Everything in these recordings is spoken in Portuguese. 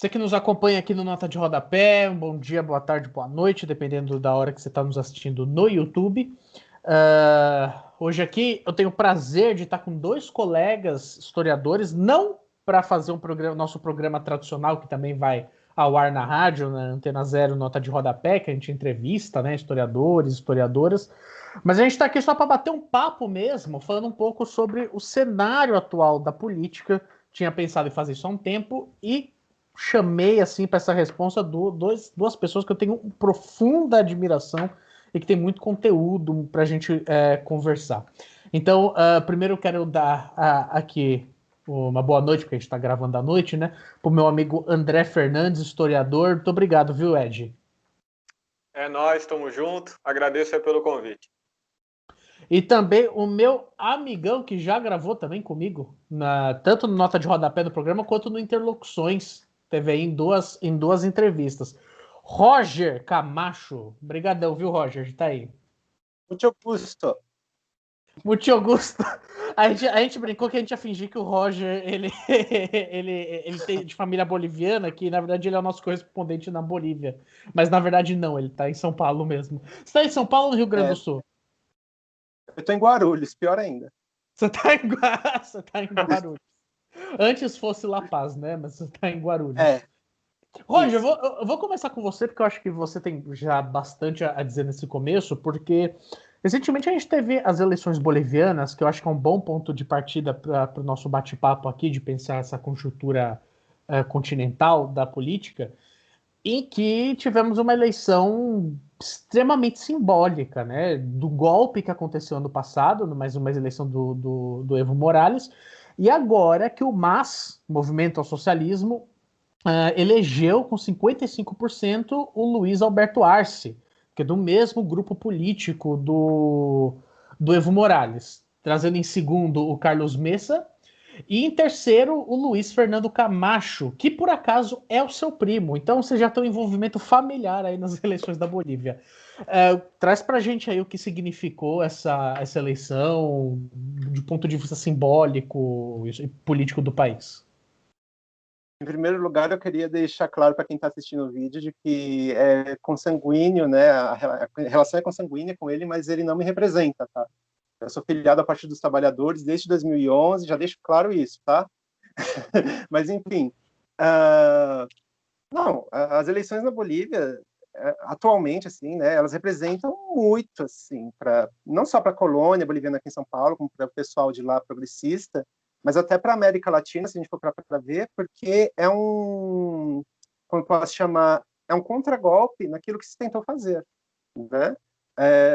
Você que nos acompanha aqui no Nota de Rodapé, um bom dia, boa tarde, boa noite, dependendo da hora que você está nos assistindo no YouTube. Hoje aqui eu tenho o prazer de estar com dois colegas historiadores, não para fazer nosso programa tradicional, que também vai ao ar na rádio, na Antena Zero, Nota de Rodapé, que a gente entrevista, né, historiadores, historiadoras, mas a gente está aqui só para bater um papo mesmo, falando um pouco sobre o cenário atual da política. Tinha pensado em fazer isso há um tempo e chamei assim para essa resposta duas pessoas que eu tenho profunda admiração e que tem muito conteúdo para a gente conversar. Então, primeiro eu quero dar aqui uma boa noite, porque a gente está gravando à noite, né? Para o meu amigo André Fernandes, historiador. Muito obrigado, viu, Ed? É nóis, estamos juntos. Agradeço aí pelo convite. E também o meu amigão que já gravou também comigo, tanto no Nota de Rodapé do programa, quanto no Interlocuções. Teve aí em duas entrevistas. Roger Camacho. Obrigadão, viu, Roger? Tá aí. Muito Augusto. Muito Augusto. A gente brincou que a gente ia fingir que o Roger, ele tem de família boliviana, que na verdade ele é o nosso correspondente na Bolívia. Mas na verdade não, ele tá em São Paulo mesmo. Você tá em São Paulo ou no Rio Grande do Sul? Eu tô em Guarulhos, pior ainda. Você tá em Guarulhos. Antes fosse La Paz, né? Mas você tá em Guarulhos. Roger, eu vou começar com você, porque eu acho que você tem já bastante a dizer nesse começo, porque recentemente a gente teve as eleições bolivianas, que eu acho que é um bom ponto de partida para o nosso bate-papo aqui, de pensar essa conjuntura continental da política, em que tivemos uma eleição extremamente simbólica, né? Do golpe que aconteceu ano passado, mais uma eleição do Evo Morales, e agora que o MAS, Movimento ao Socialismo, elegeu com 55% o Luiz Alberto Arce, que é do mesmo grupo político do Evo Morales, trazendo em segundo o Carlos Mesa e em terceiro o Luiz Fernando Camacho, que por acaso é o seu primo. Então você já tem um envolvimento familiar aí nas eleições da Bolívia. Traz pra gente aí o que significou essa eleição, do ponto de vista simbólico e político do país. Em primeiro lugar, eu queria deixar claro para quem está assistindo o vídeo de que é consanguíneo, né? A relação é consanguínea com ele, mas ele não me representa, tá? Eu sou filiado ao Partido dos Trabalhadores desde 2011, já deixo claro isso, tá? Mas, enfim, não, as eleições na Bolívia, atualmente, assim, né? Elas representam muito, assim, não só para a colônia boliviana aqui em São Paulo, como para o pessoal de lá progressista, mas até para a América Latina, se a gente for para ver, porque como eu posso chamar, é um contragolpe naquilo que se tentou fazer, né?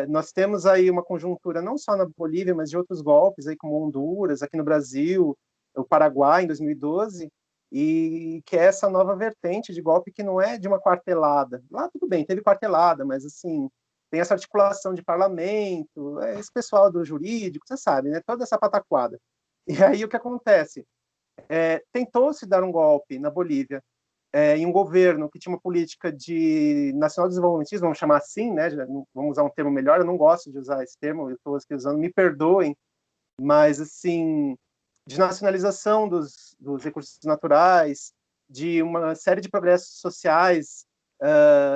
Nós temos aí uma conjuntura não só na Bolívia, mas de outros golpes, aí como Honduras, aqui no Brasil, o Paraguai, em 2012, e que é essa nova vertente de golpe que não é de uma quartelada. Lá tudo bem, teve quartelada, mas assim, tem essa articulação de parlamento, esse pessoal do jurídico, você sabe, né? Toda essa pataquada. E aí o que acontece? Tentou-se dar um golpe na Bolívia em um governo que tinha uma política de nacional desenvolvimentismo, vamos chamar assim, né? Vamos usar um termo melhor, eu não gosto de usar esse termo, eu estou aqui usando, me perdoem, mas assim, de nacionalização dos recursos naturais, de uma série de progressos sociais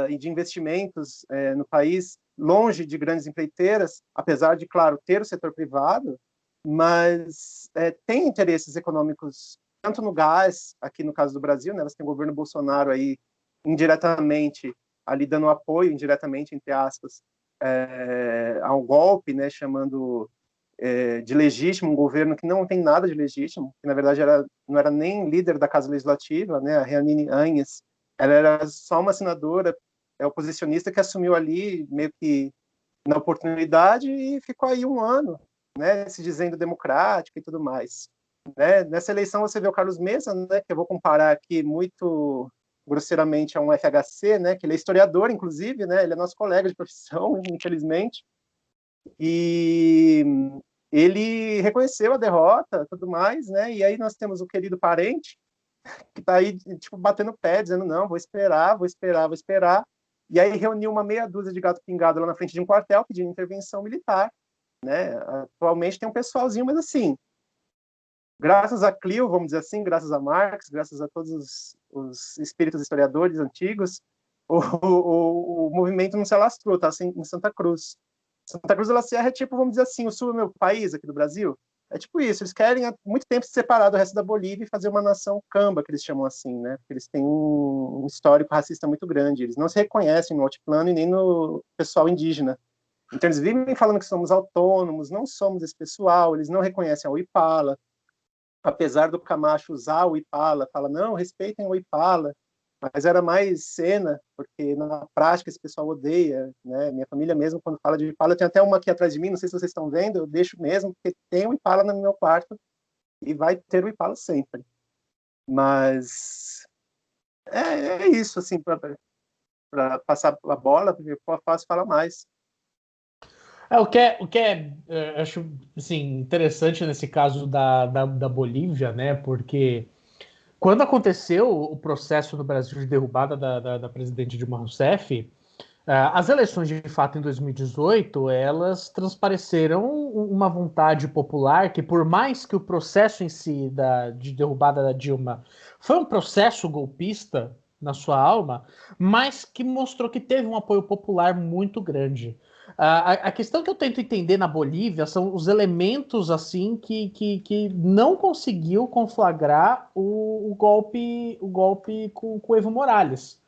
e de investimentos no país, longe de grandes empreiteiras, apesar de, claro, ter o setor privado, mas tem interesses econômicos tanto no gás, aqui no caso do Brasil, né, você tem o governo Bolsonaro aí indiretamente ali dando apoio, indiretamente, entre aspas, ao golpe, né, chamando de legítimo um governo que não tem nada de legítimo, que na verdade não era nem líder da Casa Legislativa, né, a Jeanine Áñez, ela era só uma senadora oposicionista que assumiu ali meio que na oportunidade e ficou aí um ano, né, se dizendo democrática e tudo mais. Né? Nessa eleição você vê o Carlos Mesa, né, que eu vou comparar aqui muito grosseiramente a um FHC, né, que ele é historiador, inclusive, né, ele é nosso colega de profissão, infelizmente, e ele reconheceu a derrota, tudo mais, né, e aí nós temos o querido parente, que está aí, tipo, batendo pé, dizendo, não, vou esperar, e aí reuniu uma meia dúzia de gato pingado lá na frente de um quartel, pedindo intervenção militar, né, atualmente tem um pessoalzinho, mas assim, graças a Clio, vamos dizer assim, graças a Marx, graças a todos os espíritos historiadores antigos, o movimento não se alastrou, tá assim, em Santa Cruz. Santa Cruz de la Sierra é tipo, vamos dizer assim, o sul do meu país, aqui do Brasil. É tipo isso, eles querem há muito tempo se separar do resto da Bolívia e fazer uma nação camba, que eles chamam assim, né? Porque eles têm um histórico racista muito grande. Eles não se reconhecem no altiplano e nem no pessoal indígena. Então eles vivem falando que somos autônomos, não somos esse pessoal, eles não reconhecem a Uipala, apesar do Camacho usar o Ipala, fala, não, respeitem o Ipala, mas era mais cena, porque na prática esse pessoal odeia, né? Minha família mesmo, quando fala de Ipala, tem até uma aqui atrás de mim, não sei se vocês estão vendo, eu deixo mesmo, porque tem o Ipala no meu quarto, e vai ter o Ipala sempre. Mas é isso, assim, para passar a bola, porque eu posso falar mais. Acho assim, interessante nesse caso da Bolívia, né? Porque quando aconteceu o processo no Brasil de derrubada da presidente Dilma Rousseff, as eleições de fato em 2018, elas transpareceram uma vontade popular que, por mais que o processo em si de derrubada da Dilma foi um processo golpista na sua alma, mas que mostrou que teve um apoio popular muito grande. A questão que eu tento entender na Bolívia são os elementos assim que não conseguiu conflagrar o golpe com o Evo Morales.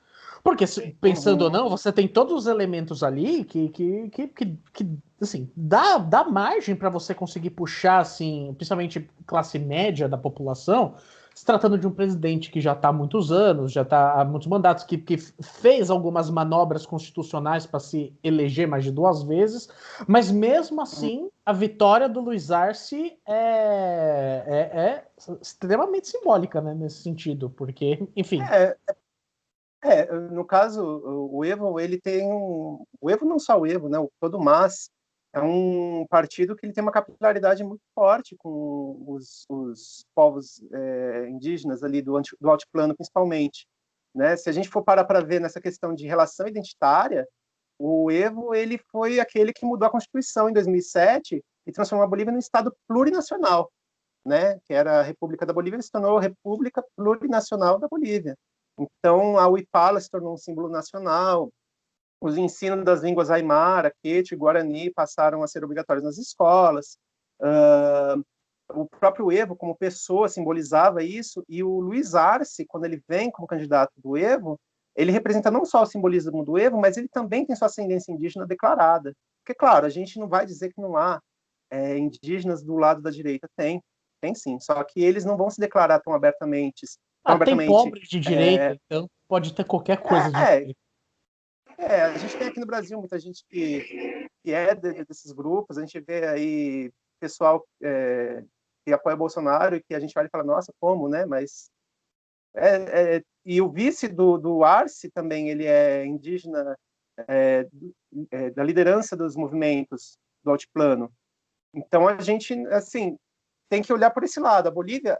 Porque, pensando ou não, você tem todos os elementos ali que assim, dá margem para você conseguir puxar, assim, principalmente classe média da população, se tratando de um presidente que já está há muitos anos, já está há muitos mandatos, que fez algumas manobras constitucionais para se eleger mais de 2 vezes, mas mesmo assim, a vitória do Luiz Arce é extremamente simbólica, né, nesse sentido, porque, enfim. No caso, o Evo, ele tem o Evo não só o Evo, né, todo o MAS é um partido que ele tem uma capilaridade muito forte com os povos indígenas ali do altiplano, principalmente, né? Se a gente for parar para ver nessa questão de relação identitária, o Evo, ele foi aquele que mudou a Constituição em 2007 e transformou a Bolívia num estado plurinacional, né? Que era a República da Bolívia, ele se tornou a República Plurinacional da Bolívia. Então, a Uipala se tornou um símbolo nacional, os ensinos das línguas aimara, quechua e guarani passaram a ser obrigatórios nas escolas, o próprio Evo, como pessoa, simbolizava isso, e o Luiz Arce, quando ele vem como candidato do Evo, ele representa não só o simbolismo do Evo, mas ele também tem sua ascendência indígena declarada. Porque, claro, a gente não vai dizer que não há indígenas do lado da direita, tem sim, só que eles não vão se declarar tão abertamente, Tem pobres de direita, então pode ter qualquer coisa de direita. A gente tem aqui no Brasil muita gente que desses grupos, a gente vê aí pessoal que apoia Bolsonaro e que a gente olha e fala, nossa, como, né? Mas e o vice do Arce também, ele é indígena da liderança dos movimentos do altiplano. Então a gente, assim, tem que olhar por esse lado. A Bolívia,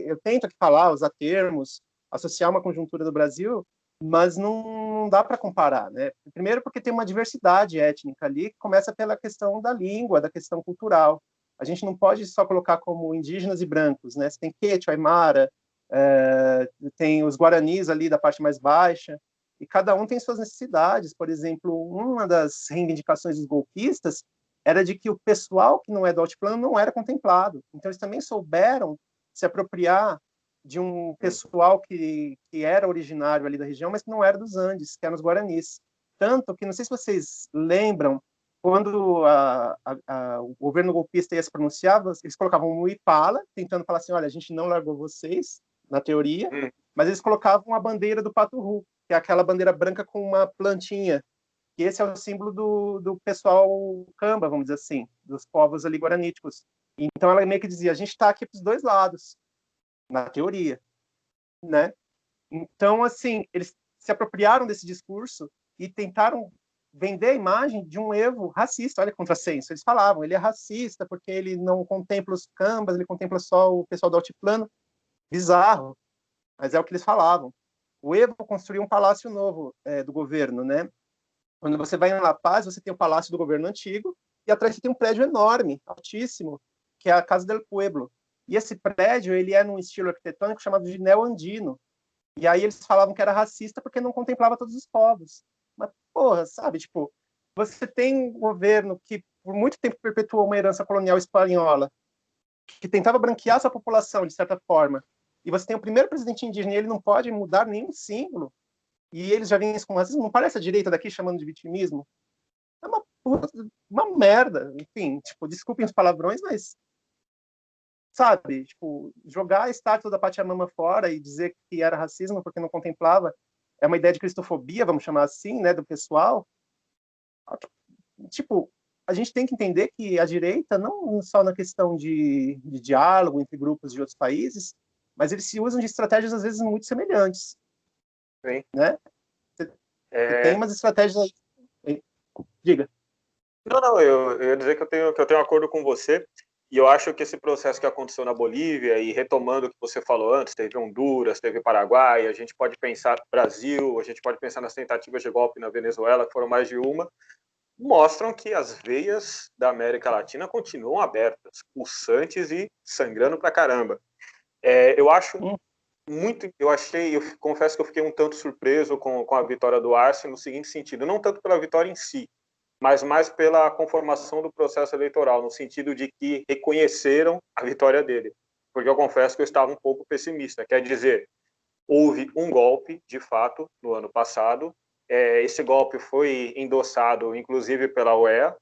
eu tento aqui falar, usar termos, associar uma conjuntura do Brasil, mas não dá para comparar, né? Primeiro porque tem uma diversidade étnica ali, que começa pela questão da língua, da questão cultural. A gente não pode só colocar como indígenas e brancos, né? Você tem quechua, aimara, tem os guaranis ali da parte mais baixa, e cada um tem suas necessidades. Por exemplo, uma das reivindicações dos golpistas era de que o pessoal que não é do altiplano não era contemplado. Então, eles também souberam se apropriar de um pessoal que era originário ali da região, mas que não era dos Andes, que eram os guaranis. Tanto que, não sei se vocês lembram, quando o governo golpista ia se pronunciar, eles colocavam um Ipala, tentando falar assim, olha, a gente não largou vocês, na teoria, mas eles colocavam a bandeira do Patuhu, que é aquela bandeira branca com uma plantinha, que esse é o símbolo do pessoal camba, vamos dizer assim, dos povos ali guaraníticos. Então ela meio que dizia, a gente está aqui para os dois lados, na teoria, né? Então, assim, eles se apropriaram desse discurso e tentaram vender a imagem de um Evo racista, olha, contrassenso. Eles falavam, ele é racista porque ele não contempla os cambas, ele contempla só o pessoal do altiplano. Bizarro, mas é o que eles falavam. O Evo construiu um palácio novo do governo, né? Quando você vai em La Paz, você tem o palácio do governo antigo e atrás você tem um prédio enorme, altíssimo, que é a Casa del Pueblo. E esse prédio, ele é num estilo arquitetônico chamado de neo-andino. E aí eles falavam que era racista porque não contemplava todos os povos. Mas, porra, sabe, tipo, você tem um governo que por muito tempo perpetuou uma herança colonial espanhola, que tentava branquear sua população, de certa forma, e você tem o primeiro presidente indígena e ele não pode mudar nenhum símbolo, e eles já vêm isso com racismo, não parece a direita daqui chamando de vitimismo? É uma merda, enfim, tipo, desculpem os palavrões, mas, sabe, tipo, jogar a estátua da Pachamama fora e dizer que era racismo porque não contemplava, é uma ideia de cristofobia, vamos chamar assim, né, do pessoal. Tipo, a gente tem que entender que a direita, não só na questão de diálogo entre grupos de outros países, mas eles se usam de estratégias, às vezes, muito semelhantes. Sim. Né? Você tem umas estratégias aí. Diga. Não, eu ia dizer que eu tenho um acordo com você, e eu acho que esse processo que aconteceu na Bolívia, e retomando o que você falou antes, teve Honduras, teve Paraguai, a gente pode pensar Brasil, a gente pode pensar nas tentativas de golpe na Venezuela, que foram mais de uma, mostram que as veias da América Latina continuam abertas, pulsantes e sangrando pra caramba. Eu acho muito, eu confesso que eu fiquei um tanto surpreso com a vitória do Arce no seguinte sentido, não tanto pela vitória em si, mas mais pela conformação do processo eleitoral, no sentido de que reconheceram a vitória dele. Porque eu confesso que eu estava um pouco pessimista. Quer dizer, houve um golpe, de fato, no ano passado. Esse golpe foi endossado, inclusive, pela OEA,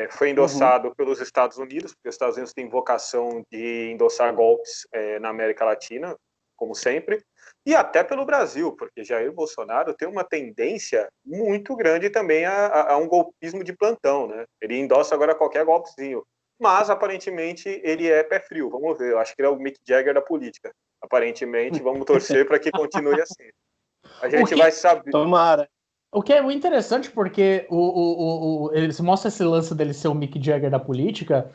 foi endossado pelos Estados Unidos, porque os Estados Unidos têm vocação de endossar golpes na América Latina, como sempre, e até pelo Brasil, porque Jair Bolsonaro tem uma tendência muito grande também a um golpismo de plantão, né? Ele endossa agora qualquer golpezinho, mas aparentemente ele é pé frio, vamos ver, eu acho que ele é o Mick Jagger da política, aparentemente, vamos torcer para que continue assim. A gente vai saber. Tomara. O que é muito interessante, porque ele mostra esse lance dele ser o Mick Jagger da política,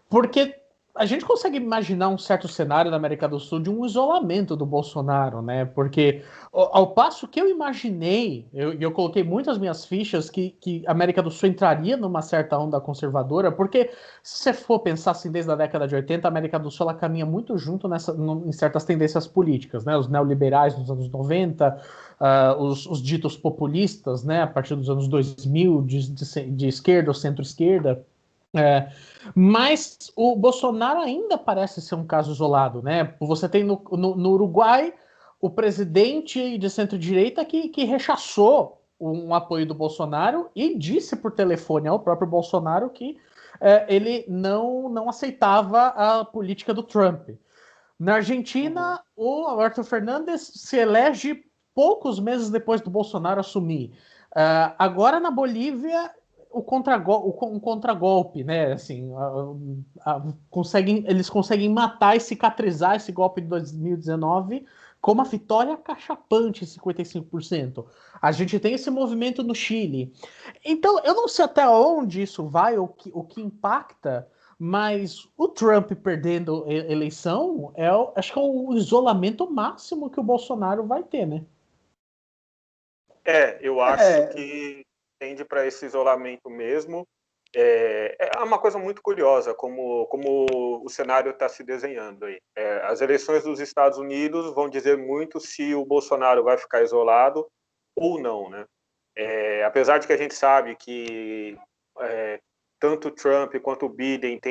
porque a gente consegue imaginar um certo cenário na América do Sul de um isolamento do Bolsonaro, né? Porque ao passo que eu imaginei, eu coloquei muitas minhas fichas que a América do Sul entraria numa certa onda conservadora, porque se você for pensar assim desde a década de 80, a América do Sul ela caminha muito junto em certas tendências políticas, né? Os neoliberais nos anos 90, os ditos populistas, né? A partir dos anos 2000, de esquerda ou centro-esquerda. Mas o Bolsonaro ainda parece ser um caso isolado, né? Você tem no Uruguai o presidente de centro-direita que rechaçou um apoio do Bolsonaro e disse por telefone ao próprio Bolsonaro que ele não aceitava a política do Trump. Na Argentina, o Alberto Fernandes se elege poucos meses depois do Bolsonaro assumir. Agora na Bolívia um contragolpe, né? Assim, eles conseguem matar e cicatrizar esse golpe de 2019 com uma vitória cachapante, 55%. A gente tem esse movimento no Chile. Então, eu não sei até onde isso vai, o que impacta, mas o Trump perdendo a eleição, acho que é o isolamento máximo que o Bolsonaro vai ter, né? Eu acho que tende para esse isolamento mesmo. É uma coisa muito curiosa como o cenário está se desenhando aí. As eleições dos Estados Unidos vão dizer muito se o Bolsonaro vai ficar isolado ou não, né? Apesar de que a gente sabe que tanto Trump quanto Biden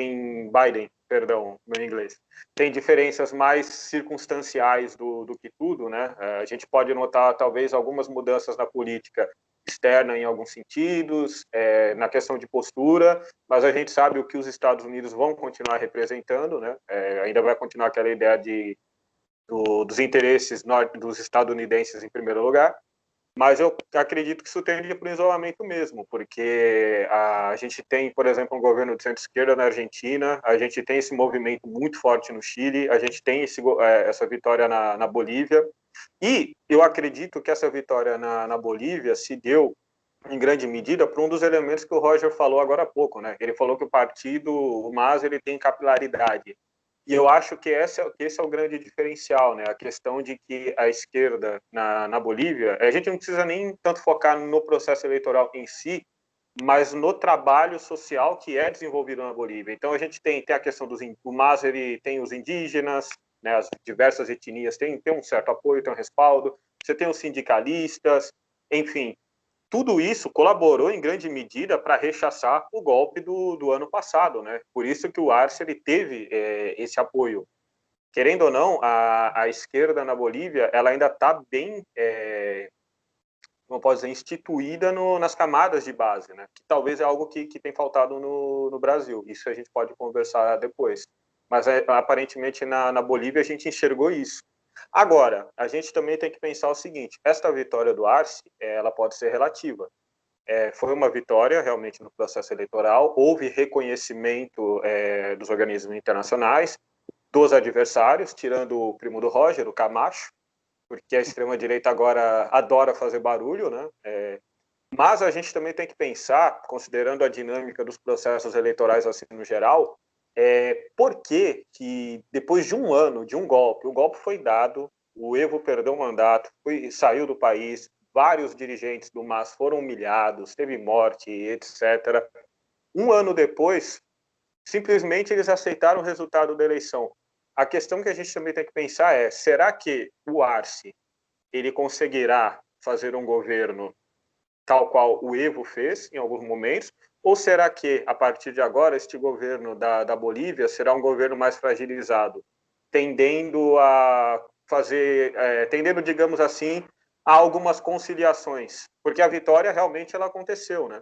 perdão, meu inglês, tem diferenças mais circunstanciais do que tudo, né? A gente pode notar talvez algumas mudanças na política externa em alguns sentidos, na questão de postura, mas a gente sabe o que os Estados Unidos vão continuar representando, né? Ainda vai continuar aquela ideia dos interesses dos estadunidenses em primeiro lugar. Mas eu acredito que isso tende para o isolamento mesmo, porque a gente tem, por exemplo, um governo de centro-esquerda na Argentina, a gente tem esse movimento muito forte no Chile, a gente tem essa vitória na Bolívia, e eu acredito que essa vitória na Bolívia se deu, em grande medida, por um dos elementos que o Roger falou agora há pouco, né? Ele falou que o MAS, ele tem capilaridade. E eu acho que esse é o grande diferencial, né? A questão de que a esquerda na Bolívia, a gente não precisa nem tanto focar no processo eleitoral em si, mas no trabalho social que é desenvolvido na Bolívia. Então a gente tem a questão o MAS, ele tem os indígenas, né, as diversas etnias tem um certo apoio, tem um respaldo, você tem os sindicalistas, enfim, tudo isso colaborou em grande medida para rechaçar o golpe do ano passado, né? Por isso que o Arce ele teve esse apoio. Querendo ou não, a esquerda na Bolívia ela ainda está bem, como posso dizer, instituída nas camadas de base, né? Que talvez é algo que tem faltado no Brasil. Isso a gente pode conversar depois. Mas aparentemente na Bolívia a gente enxergou isso. Agora, a gente também tem que pensar o seguinte: esta vitória do Arce, ela pode ser relativa. Foi uma vitória realmente no processo eleitoral, houve reconhecimento dos organismos internacionais, dos adversários, tirando o primo do Roger, o Camacho, porque a extrema-direita agora adora fazer barulho, né? Mas a gente também tem que pensar, considerando a dinâmica dos processos eleitorais assim no geral, por que depois de um ano de um golpe, o golpe foi dado, o Evo perdeu o mandato, saiu do país, vários dirigentes do MAS foram humilhados, teve morte, etc. Um ano depois, simplesmente eles aceitaram o resultado da eleição. A questão que a gente também tem que pensar será que o Arce ele conseguirá fazer um governo tal qual o Evo fez em alguns momentos, ou será que, a partir de agora, este governo da Bolívia será um governo mais fragilizado, tendendo a fazer, tendendo, digamos assim, a algumas conciliações? Porque a vitória realmente ela aconteceu, né?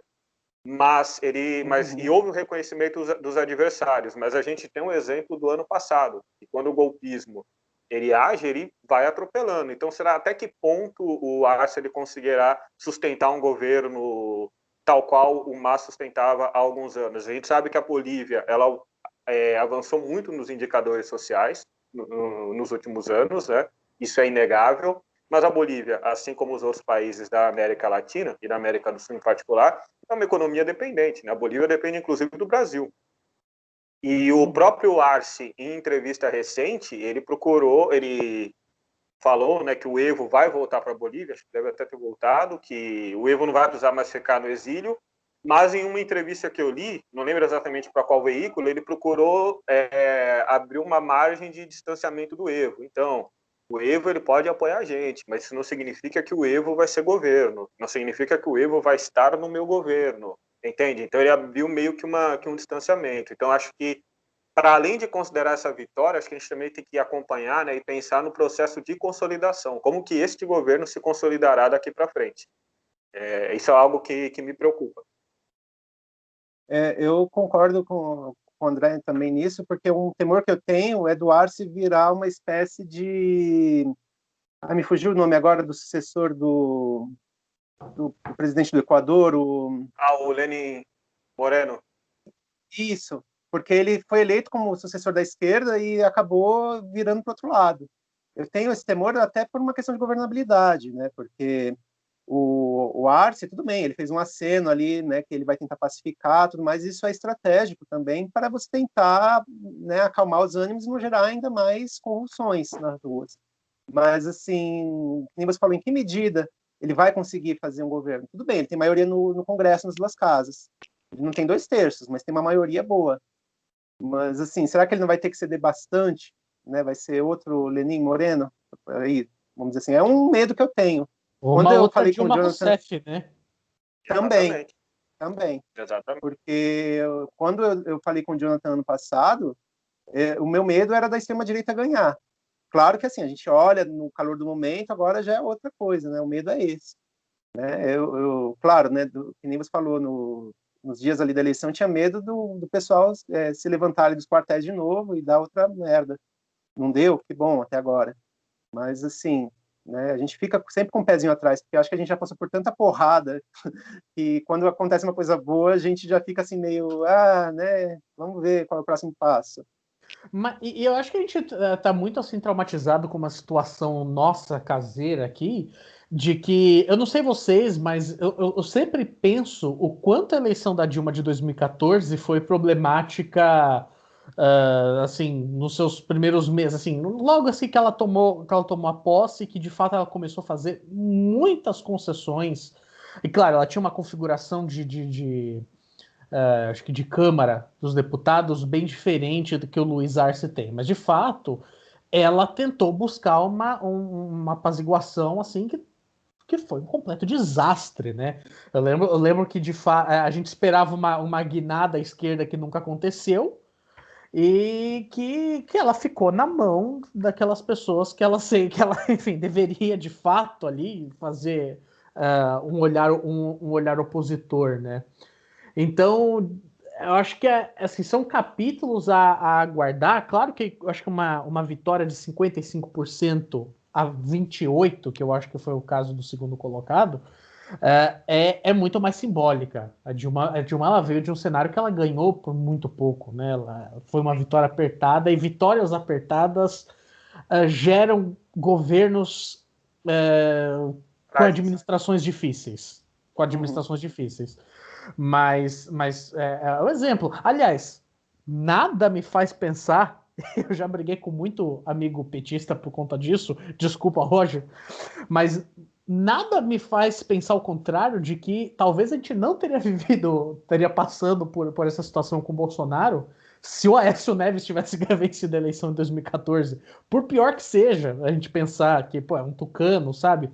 E houve o reconhecimento dos adversários, mas a gente tem um exemplo do ano passado, que quando o golpismo ele age, ele vai atropelando. Então, será até que ponto o Arce ele conseguirá sustentar um governo tal qual o MAS sustentava há alguns anos? A gente sabe que a Bolívia ela avançou muito nos indicadores sociais nos últimos anos, né? Isso é inegável. Mas a Bolívia, assim como os outros países da América Latina e da América do Sul em particular, é uma economia dependente, né? A Bolívia depende, inclusive, do Brasil. E o próprio Arce, em entrevista recente, ele falou, né, que o Evo vai voltar para a Bolívia, acho que deve até ter voltado, que o Evo não vai precisar mais ficar no exílio, mas em uma entrevista que eu li, não lembro exatamente para qual veículo, ele procurou abrir uma margem de distanciamento do Evo. Então, o Evo ele pode apoiar a gente, mas isso não significa que o Evo vai ser governo, não significa que o Evo vai estar no meu governo, entende? Então ele abriu meio que um distanciamento. Então acho que, para além de considerar essa vitória, acho que a gente também tem que acompanhar, né, e pensar no processo de consolidação, como que este governo se consolidará daqui para frente. Isso é algo que me preocupa. Eu concordo com o André também nisso, porque um temor que eu tenho é do Arce virar uma espécie de... me fugiu o nome agora do sucessor do presidente do Equador, o Lenin Moreno. Isso, porque ele foi eleito como sucessor da esquerda e acabou virando para o outro lado. Eu tenho esse temor até por uma questão de governabilidade, né? Porque o Arce, tudo bem, ele fez um aceno ali, né, que ele vai tentar pacificar, tudo mais, isso é estratégico também para você tentar, né, acalmar os ânimos e não gerar ainda mais convulsões nas ruas. Mas, assim, nem você falou, em que medida ele vai conseguir fazer um governo? Tudo bem, ele tem maioria no Congresso, nas duas casas. Ele não tem 2/3, mas tem uma maioria boa. Mas, assim, será que ele não vai ter que ceder bastante? Né? Vai ser outro Lenin Moreno? Aí, vamos dizer assim, é um medo que eu tenho. Quando eu falei com o Jonathan... Rousseff, né? Também. Exatamente. Porque quando eu falei com o Jonathan ano passado, o meu medo era da extrema-direita ganhar. Claro que, assim, a gente olha no calor do momento, agora já é outra coisa, né? O medo é esse. Né? Claro, né, que nem você falou, nos dias ali da eleição, eu tinha medo do pessoal se levantarem dos quartéis de novo e dar outra merda. Não deu? Que bom, até agora. Mas, assim, né, a gente fica sempre com o pezinho atrás, porque acho que a gente já passou por tanta porrada que quando acontece uma coisa boa, a gente já fica assim meio, né, vamos ver qual é o próximo passo. E eu acho que a gente tá muito assim traumatizado com uma situação nossa caseira aqui, de que, eu não sei vocês, mas eu sempre penso o quanto a eleição da Dilma de 2014 foi problemática, assim, nos seus primeiros meses, assim, logo assim que ela tomou a posse, que de fato ela começou a fazer muitas concessões E claro, ela tinha uma configuração acho que de Câmara dos Deputados bem diferente do que o Luiz Arce tem. Mas, de fato, ela tentou buscar uma apaziguação assim que foi um completo desastre, né? Eu lembro que a gente esperava uma guinada à esquerda que nunca aconteceu e que ela ficou na mão daquelas pessoas que ela, enfim, deveria de fato ali fazer um olhar opositor, né? Então, eu acho que assim, são capítulos a aguardar. Claro que eu acho que uma vitória de 55% a 28%, que eu acho que foi o caso do segundo colocado, é muito mais simbólica. A Dilma ela veio de um cenário que ela ganhou por muito pouco, né? Foi uma vitória apertada, e vitórias apertadas geram governos com administrações difíceis. Mas é um exemplo. Aliás, nada me faz pensar. Eu já briguei com muito amigo petista por conta disso. Desculpa, Roger. Mas nada me faz pensar o contrário de que talvez a gente não teria passando por essa situação com o Bolsonaro se o Aécio Neves tivesse vencido a eleição em 2014. Por pior que seja, a gente pensar que é um tucano, sabe?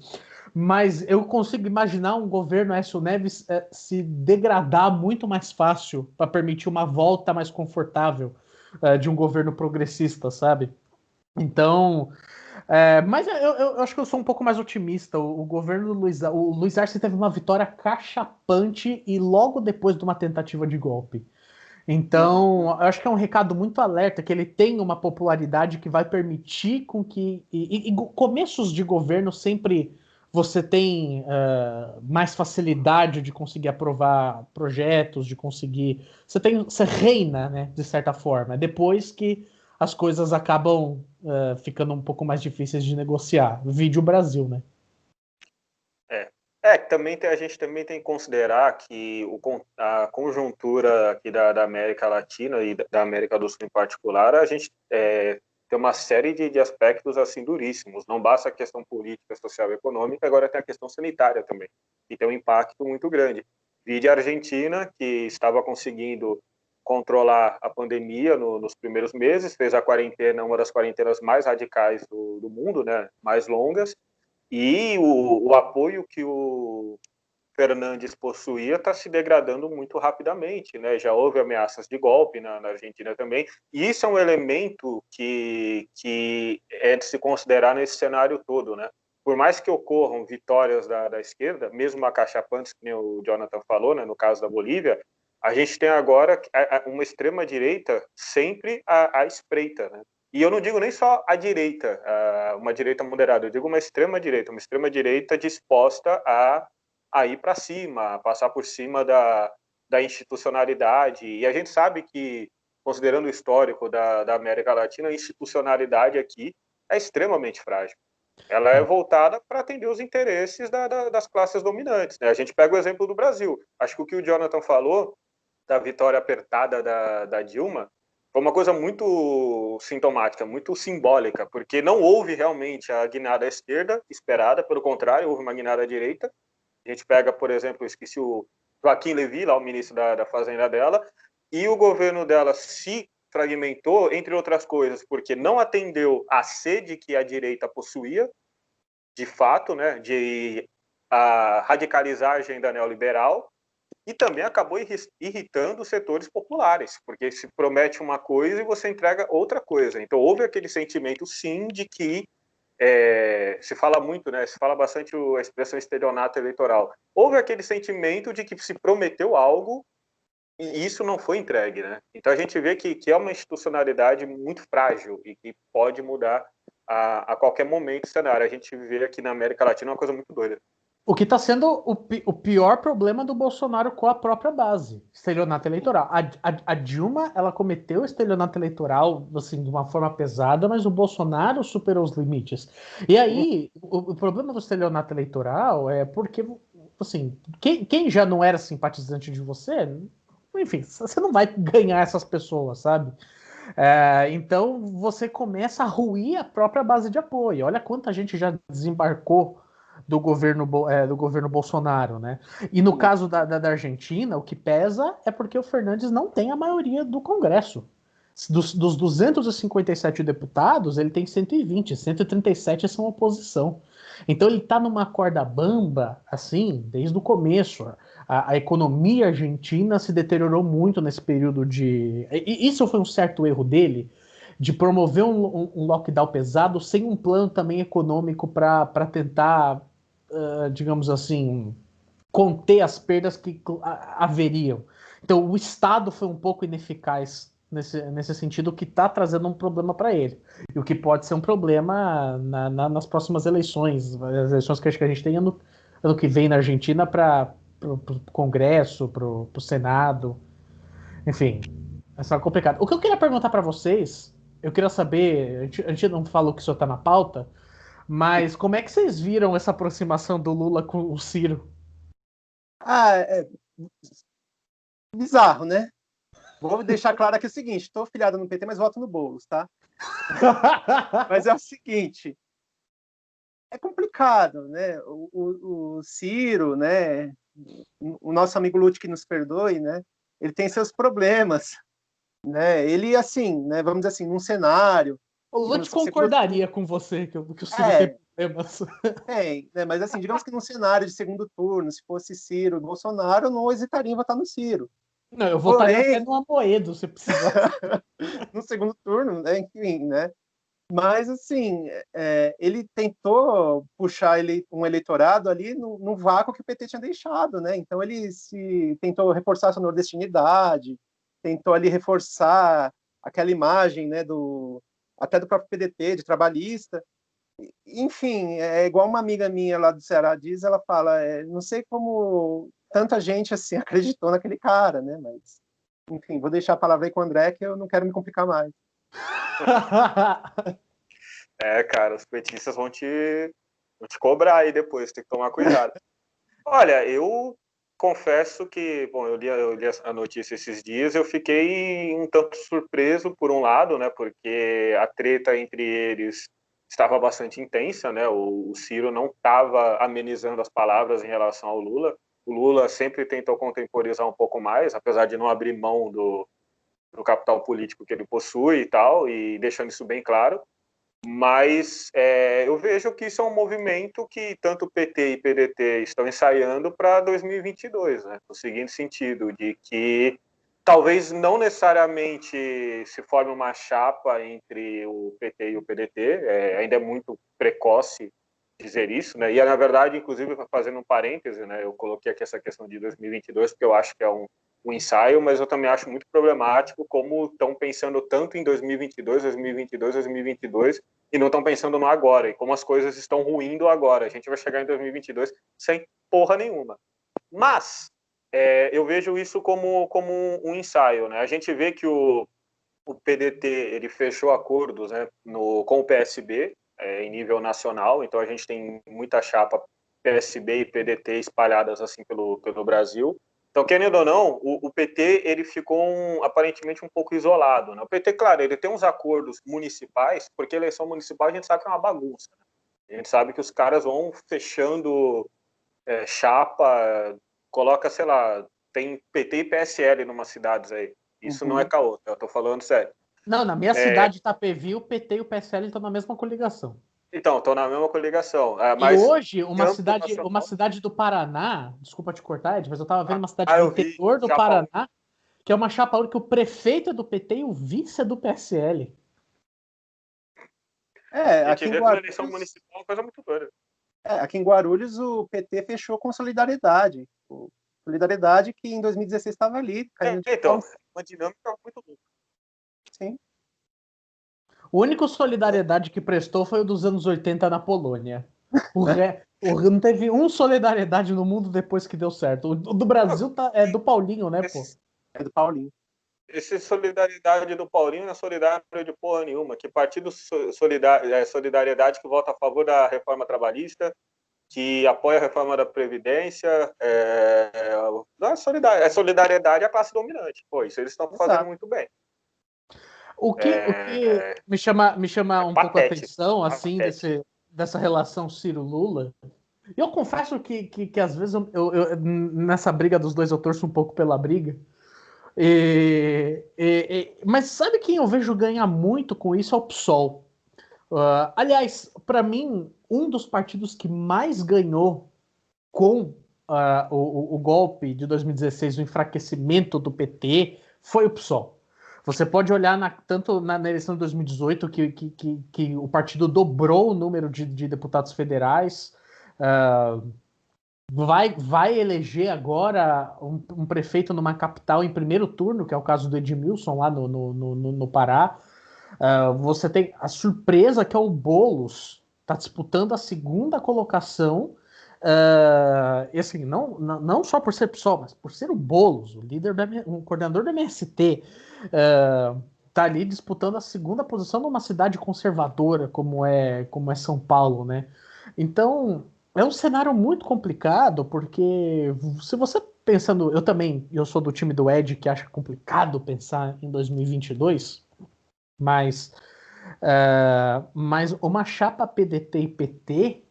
Mas eu consigo imaginar um governo Aécio Neves se degradar muito mais fácil para permitir uma volta mais confortável de um governo progressista, sabe? Então, mas eu acho que eu sou um pouco mais otimista. O governo do o Luiz Arce teve uma vitória cachapante e logo depois de uma tentativa de golpe. Então, eu acho que é um recado muito alerta, que ele tem uma popularidade que vai permitir com que... E começos de governo sempre você tem mais facilidade de conseguir aprovar projetos, de conseguir... Você reina, né, de certa forma. É depois que as coisas acabam ficando um pouco mais difíceis de negociar. Vídeo Brasil, né? A gente também tem que considerar que a conjuntura aqui da América Latina e da América do Sul em particular, a gente tem uma série de aspectos assim duríssimos. Não basta a questão política, social e econômica, agora tem a questão sanitária também, que tem um impacto muito grande. Vide a Argentina, que estava conseguindo controlar a pandemia nos primeiros meses, fez a quarentena, uma das quarentenas mais radicais do mundo, né, mais longas, e o apoio que o Fernandes possuía está se degradando muito rapidamente, né? Já houve ameaças de golpe na Argentina também, e isso é um elemento que é de se considerar nesse cenário todo, né? Por mais que ocorram vitórias da esquerda, mesmo acachapantes, que o Jonathan falou, né, no caso da Bolívia, a gente tem agora uma extrema-direita sempre à espreita, né? E eu não digo nem só a direita, uma direita moderada, eu digo uma extrema-direita disposta a ir para cima, a passar por cima da institucionalidade. E a gente sabe que, considerando o histórico da América Latina, a institucionalidade aqui é extremamente frágil. Ela é voltada para atender os interesses das classes dominantes, né? A gente pega o exemplo do Brasil. Acho que o que o Jonathan falou da vitória apertada da Dilma foi uma coisa muito sintomática, muito simbólica, porque não houve realmente a guinada à esquerda esperada, pelo contrário, houve uma guinada à direita. A gente pega, por exemplo, esqueci o Joaquim Levy, lá o ministro da Fazenda dela, e o governo dela se fragmentou, entre outras coisas, porque não atendeu à sede que a direita possuía, de fato, né, de radicalizar a agenda neoliberal, e também acabou irritando os setores populares, porque se promete uma coisa e você entrega outra coisa. Então houve aquele sentimento, sim, de que se fala muito, né? Se fala bastante a expressão estelionato eleitoral. Houve aquele sentimento de que se prometeu algo e isso não foi entregue, né? Então a gente vê que é uma institucionalidade muito frágil e que pode mudar a qualquer momento o cenário. A gente vê aqui na América Latina uma coisa muito doida. O que está sendo o pior problema do Bolsonaro com a própria base, estelionato eleitoral. A Dilma, ela cometeu estelionato eleitoral assim, de uma forma pesada, mas o Bolsonaro superou os limites. E aí, o problema do estelionato eleitoral é porque, assim, quem já não era simpatizante de você, enfim, você não vai ganhar essas pessoas, sabe? Então, você começa a ruir a própria base de apoio. Olha quanta gente já desembarcou do governo Bolsonaro, né? E no caso da Argentina, o que pesa é porque o Fernandes não tem a maioria do Congresso. Dos 257 deputados, ele tem 120, 137 são oposição. Então ele está numa corda bamba, assim, desde o começo. A economia argentina se deteriorou muito nesse período de... E isso foi um certo erro dele, de promover um lockdown pesado sem um plano também econômico para tentar, digamos assim, conter as perdas que haveriam. Então o Estado foi um pouco ineficaz nesse sentido, que está trazendo um problema para ele. E o que pode ser um problema nas próximas eleições, as eleições que acho que a gente tem ano que vem na Argentina para o Congresso, para o Senado, enfim, é só complicado. O que eu queria perguntar para vocês, eu queria saber, a gente não falou que isso está na pauta, mas como é que vocês viram essa aproximação do Lula com o Ciro? É bizarro, né? Vou deixar claro aqui o seguinte, estou filiado no PT, mas voto no Boulos, tá? Mas é o seguinte, é complicado, né? O Ciro, né? O nosso amigo Lute, que nos perdoe, né? Ele tem seus problemas, né? Ele, assim, né? Vamos dizer assim, num cenário... O Lute concordaria com você que o Ciro tem problemas. Tem, né? Mas assim, digamos que num cenário de segundo turno, se fosse Ciro e Bolsonaro, eu não hesitaria em votar no Ciro. Não, eu votaria até no Amoedo, se precisar. No segundo turno, né? Enfim, né? Mas, assim, ele tentou puxar um eleitorado ali no vácuo que o PT tinha deixado, né? Então, ele tentou reforçar a sua nordestinidade, tentou ali reforçar aquela imagem, né? Até do próprio PDT, de trabalhista. Enfim, é igual uma amiga minha lá do Ceará diz, ela fala, não sei como tanta gente assim acreditou naquele cara, né? Mas, enfim, vou deixar a palavra aí com o André, que eu não quero me complicar mais. Cara, os petistas vão te cobrar aí depois, tem que tomar cuidado. Olha, eu confesso que, bom, eu li a notícia esses dias, eu fiquei um tanto surpreso por um lado, né, porque a treta entre eles estava bastante intensa, né, o Ciro não estava amenizando as palavras em relação ao Lula, o Lula sempre tentou contemporizar um pouco mais, apesar de não abrir mão do capital político que ele possui e tal, e deixando isso bem claro. Mas eu vejo que isso é um movimento que tanto PT e PDT estão ensaiando para 2022, né? No seguinte sentido, de que talvez não necessariamente se forme uma chapa entre o PT e o PDT, ainda é muito precoce dizer isso, né? E na verdade, inclusive, fazendo um parêntese, né? Eu coloquei aqui essa questão de 2022 porque eu acho que é um ensaio, mas eu também acho muito problemático como estão pensando tanto em 2022, 2022, 2022 e não estão pensando no agora, e como as coisas estão ruindo agora. A gente vai chegar em 2022 sem porra nenhuma. Mas eu vejo isso como um ensaio, né? A gente vê que o PDT ele fechou acordos, né, com o PSB em nível nacional, então a gente tem muita chapa PSB e PDT espalhadas assim pelo Brasil. Então, querendo ou não, o PT ele ficou aparentemente um pouco isolado, né? O PT, claro, ele tem uns acordos municipais, porque a eleição municipal a gente sabe que é uma bagunça, né? A gente sabe que os caras vão fechando chapa, coloca, sei lá, tem PT e PSL em umas cidades aí. Isso não é caô, eu tô falando sério. Não, na minha cidade, Itapevi, o PT e o PSL estão na mesma coligação. Então, estão na mesma coligação. Mas e hoje, uma cidade do Paraná, desculpa te cortar, Ed, mas eu estava vendo uma cidade do interior do Paraná, que é uma chapa única, que o prefeito é do PT e o vice é do PSL. Aqui em Guarulhos, eleição municipal é uma coisa muito doida. Aqui em Guarulhos, o PT fechou com Solidariedade. Solidariedade que em 2016 estava ali. Então, uma dinâmica muito louca. Sim. O único Solidariedade que prestou foi o dos anos 80 na Polônia. Não teve um Solidariedade no mundo depois que deu certo. O do Brasil é do Paulinho, né, pô? É do Paulinho. Esse Solidariedade do Paulinho não é solidário de porra nenhuma. Que partido Solidariedade que vota a favor da reforma trabalhista, que apoia a reforma da Previdência, não é solidariedade à classe dominante. Pô, isso eles estão fazendo muito bem. O que me chama um pouco a atenção, assim, dessa relação Ciro-Lula, Eu confesso que às vezes nessa briga dos dois eu torço um pouco pela briga. Mas sabe quem eu vejo ganhar muito com isso é o PSOL. Aliás, para mim, um dos partidos que mais ganhou com o golpe de 2016, o enfraquecimento do PT, foi o PSOL. Você pode olhar tanto na eleição de 2018, que o partido dobrou o número de deputados federais, vai eleger agora um prefeito numa capital em primeiro turno, que é o caso do Edmilson, lá no Pará. Você tem a surpresa que é o Boulos, está disputando a segunda colocação. E assim, não só por ser PSOL, mas por ser o Boulos, o coordenador do MST, tá ali disputando a segunda posição numa cidade conservadora como é São Paulo, né? Então, é um cenário muito complicado, porque se você pensando, eu sou do time do Ed, que acha complicado pensar em 2022, mas uma chapa PDT e PT,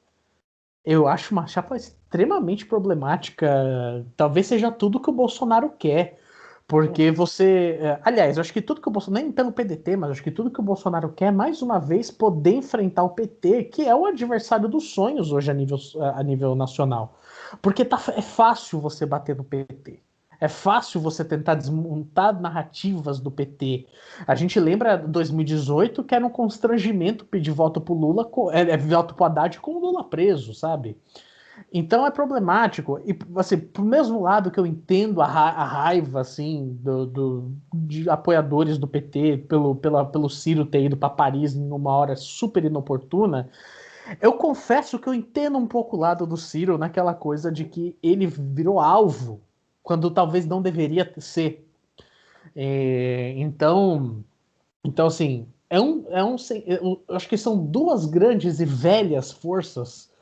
eu acho uma chapa extremamente problemática. Talvez seja tudo que o Bolsonaro quer. Porque aliás, eu acho que tudo que o Bolsonaro, nem pelo PDT, mas acho que tudo que o Bolsonaro quer, mais uma vez, poder enfrentar o PT, que é o adversário dos sonhos hoje a nível nacional. Porque é fácil você bater no PT. É fácil você tentar desmontar narrativas do PT. A gente lembra 2018 que era um constrangimento pedir voto pro Lula, voto pro Haddad com o Lula preso, sabe? Então é problemático. E, assim, pro mesmo lado que eu entendo a raiva, assim, de apoiadores do PT pelo Ciro ter ido para Paris numa hora super inoportuna, eu confesso que eu entendo um pouco o lado do Ciro naquela coisa de que ele virou alvo quando talvez não deveria ser. Então, assim, eu acho que são duas grandes e velhas forças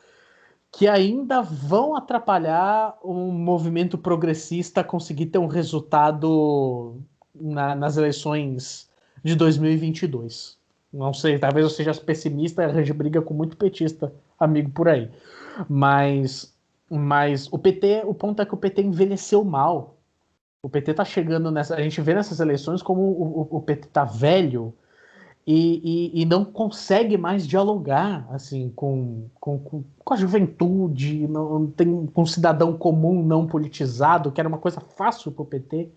que ainda vão atrapalhar um movimento progressista conseguir ter um resultado nas eleições de 2022. Não sei, talvez eu seja pessimista e arranje briga com muito petista amigo por aí. Mas o ponto é que o PT envelheceu mal. O PT tá chegando a gente vê nessas eleições como o PT tá velho e não consegue mais dialogar assim com a juventude, não tem com um cidadão comum não politizado, que era uma coisa fácil para o PT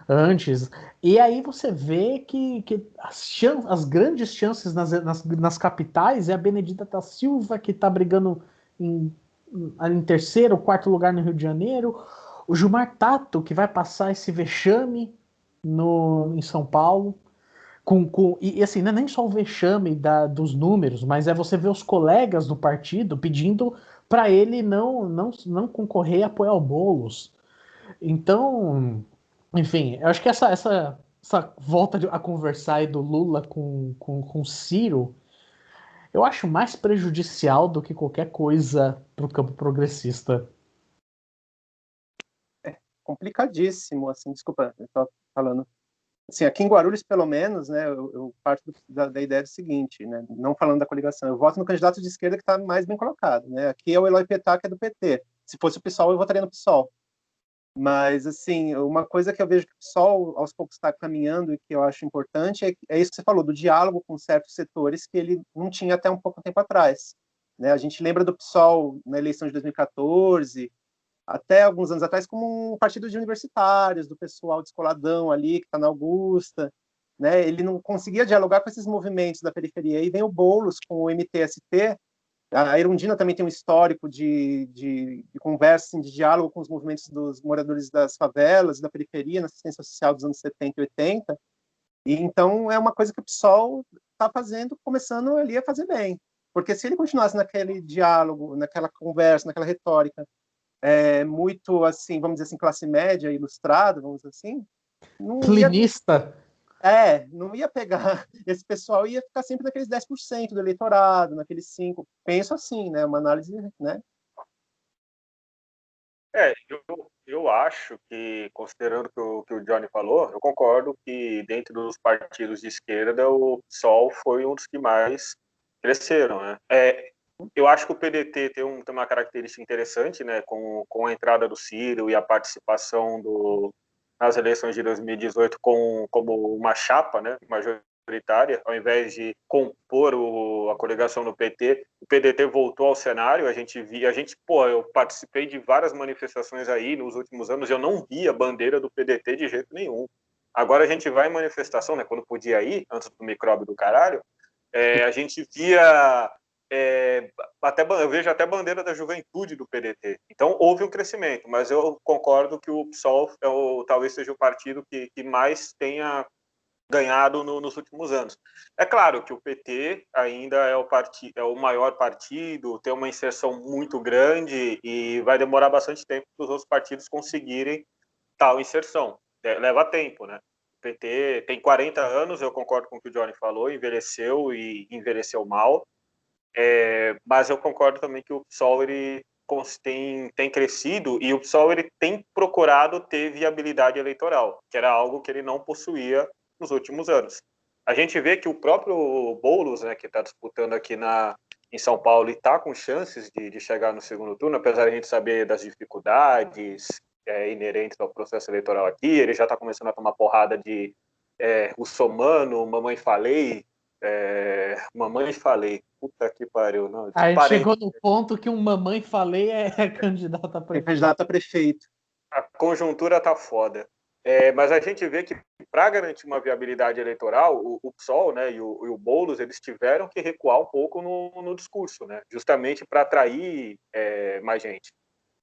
antes. E aí você vê que as grandes chances nas capitais é a Benedita da Silva, que está brigando em terceiro, quarto lugar no Rio de Janeiro, o Gilmar Tato, que vai passar esse vexame em São Paulo. E assim, não é nem só o vexame dos números, mas é você ver os colegas do partido pedindo para ele não concorrer a apoiar o Boulos. Então, enfim, eu acho que essa volta a conversar aí do Lula com Ciro, eu acho mais prejudicial do que qualquer coisa para o campo progressista. É complicadíssimo, assim, desculpa, eu estava falando. Assim, aqui em Guarulhos, pelo menos, né, eu parto da ideia do seguinte, né, não falando da coligação, eu voto no candidato de esquerda que está mais bem colocado, né, aqui é o Eloy Petá, que é do PT, se fosse o PSOL, eu votaria no PSOL, mas, assim, uma coisa que eu vejo que o PSOL, aos poucos, está caminhando e que eu acho importante é isso que você falou, do diálogo com certos setores que ele não tinha até um pouco tempo atrás, né, a gente lembra do PSOL na eleição de 2014, até alguns anos atrás, como um partido de universitários, do pessoal descoladão ali, que está na Augusta, né? Ele não conseguia dialogar com esses movimentos da periferia. E vem o Boulos com o MTST. A Erundina também tem um histórico de conversa, assim, de diálogo com os movimentos dos moradores das favelas, da periferia, na assistência social dos anos 70 e 80. E então é uma coisa que o PSOL está fazendo, começando ali a fazer bem. Porque se ele continuasse naquele diálogo, naquela conversa, naquela retórica, muito, assim, vamos dizer assim, classe média, ilustrada, vamos dizer assim, Clinista. Não ia pegar, esse pessoal ia ficar sempre naqueles 10% do eleitorado, naqueles 5%, penso assim, né, uma análise, né. Eu acho que, considerando o que o Johnny falou, eu concordo que dentro dos partidos de esquerda, o PSOL foi um dos que mais cresceram, né? Eu acho que o PDT tem uma característica interessante, né, com a entrada do Ciro e a participação nas eleições de 2018 como uma chapa, né, majoritária, ao invés de compor a coligação do PT, o PDT voltou ao cenário. Eu participei de várias manifestações aí nos últimos anos, eu não vi a bandeira do PDT de jeito nenhum. Agora a gente vai em manifestação, né, quando podia ir, antes do micróbio do caralho, a gente via... eu vejo até bandeira da juventude do PDT. Então, houve um crescimento, mas eu concordo que o PSOL talvez seja o partido que mais tenha ganhado nos últimos anos. É claro que o PT ainda é o maior partido, tem uma inserção muito grande e vai demorar bastante tempo para os outros partidos conseguirem tal inserção. Leva tempo, né? O PT tem 40 anos, eu concordo com o que o Johnny falou, envelheceu e envelheceu mal. Mas eu concordo também que o PSOL ele tem crescido e o PSOL ele tem procurado ter viabilidade eleitoral, que era algo que ele não possuía nos últimos anos. A gente vê que o próprio Boulos, né, que está disputando aqui em São Paulo, está com chances de chegar no segundo turno, apesar de a gente saber das dificuldades inerentes ao processo eleitoral aqui. Ele já está começando a tomar porrada de russomano, mamãe falei, puta que pariu, não. A gente chegou no ponto que um mamãe falei é candidato a prefeito. É candidato a prefeito. A conjuntura tá foda. Mas a gente vê que para garantir uma viabilidade eleitoral, o PSOL, né, e o Boulos, eles tiveram que recuar um pouco no discurso, né, justamente para atrair mais gente.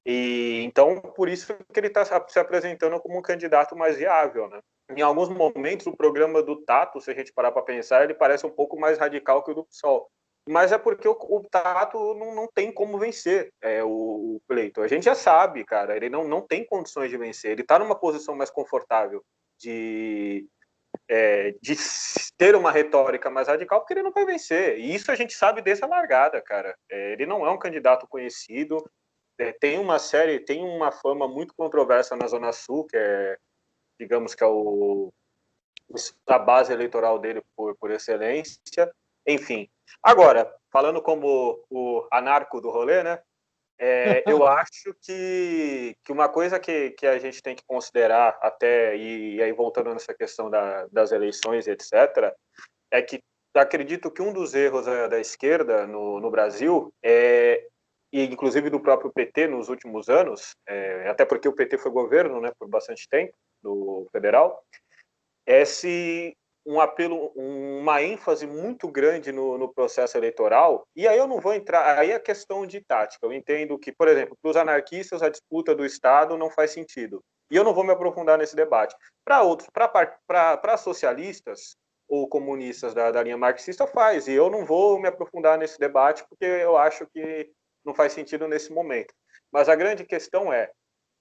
E então, por isso que ele está se apresentando como um candidato mais viável, né? Em alguns momentos, o programa do Tato, se a gente parar para pensar, ele parece um pouco mais radical que o do PSOL. Mas é porque o Tato não tem como vencer o pleito. A gente já sabe, cara, ele não tem condições de vencer. Ele está numa posição mais confortável de ter uma retórica mais radical, porque ele não vai vencer. E isso a gente sabe desde a largada, cara. Ele não é um candidato conhecido. Tem uma fama muito controversa na Zona Sul, que digamos que é a base eleitoral dele por excelência. Enfim. Agora, falando como o anarco do rolê, né? Eu acho que uma coisa que a gente tem que considerar até, e aí voltando nessa questão das eleições, etc., é que acredito que um dos erros da esquerda no Brasil e inclusive do próprio PT nos últimos anos, até porque o PT foi governo, né, por bastante tempo, do federal, uma ênfase muito grande no processo eleitoral. E aí eu não vou entrar, aí é questão de tática. Eu entendo que, por exemplo, para os anarquistas a disputa do Estado não faz sentido. E eu não vou me aprofundar nesse debate. Para outros, para socialistas ou comunistas da linha marxista faz, e eu não vou me aprofundar nesse debate porque eu acho que não faz sentido nesse momento. Mas a grande questão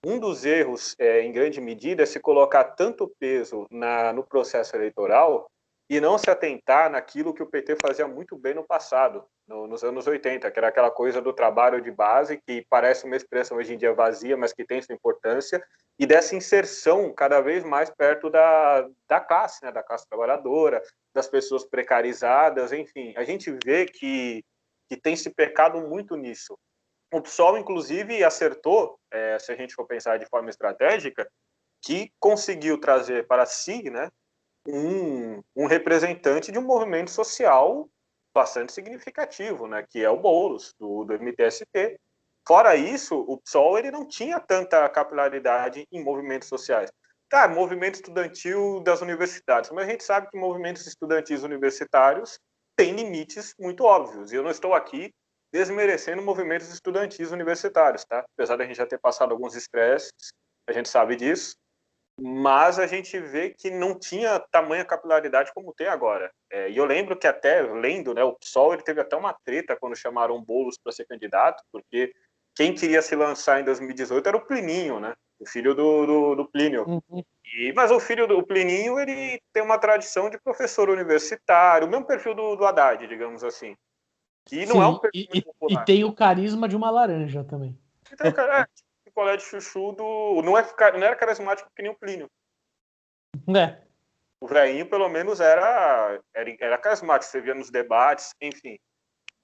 um dos erros, em grande medida, é se colocar tanto peso no processo eleitoral e não se atentar naquilo que o PT fazia muito bem no passado, nos anos 80, que era aquela coisa do trabalho de base, que parece uma expressão hoje em dia vazia, mas que tem sua importância, e dessa inserção cada vez mais perto da classe, né, da classe trabalhadora, das pessoas precarizadas, enfim. A gente vê que tem se pecado muito nisso. O PSOL, inclusive, acertou, se a gente for pensar de forma estratégica, que conseguiu trazer para si, né, um representante de um movimento social bastante significativo, né, que é o Boulos, do MTST. Fora isso, o PSOL ele não tinha tanta capilaridade em movimentos sociais. Tá, movimento estudantil das universidades, mas a gente sabe que movimentos estudantis universitários têm limites muito óbvios, e eu não estou aqui desmerecendo movimentos estudantis universitários, tá? Apesar de a gente já ter passado alguns estresses, a gente sabe disso, mas a gente vê que não tinha tamanha capilaridade como tem agora. E eu lembro que até, lendo, né, o PSOL ele teve até uma treta quando chamaram o Boulos para ser candidato, porque quem queria se lançar em 2018 era o Plininho, né? O filho do Plínio. Uhum. Mas o filho do Plininho, ele tem uma tradição de professor universitário, o mesmo perfil do Haddad, digamos assim. Que não é um perfil muito popular. E tem o carisma de uma laranja também. Então, cara, o colé de chuchu não era carismático que nem o Plínio. O velhinho, pelo menos, era carismático. Você via nos debates, enfim.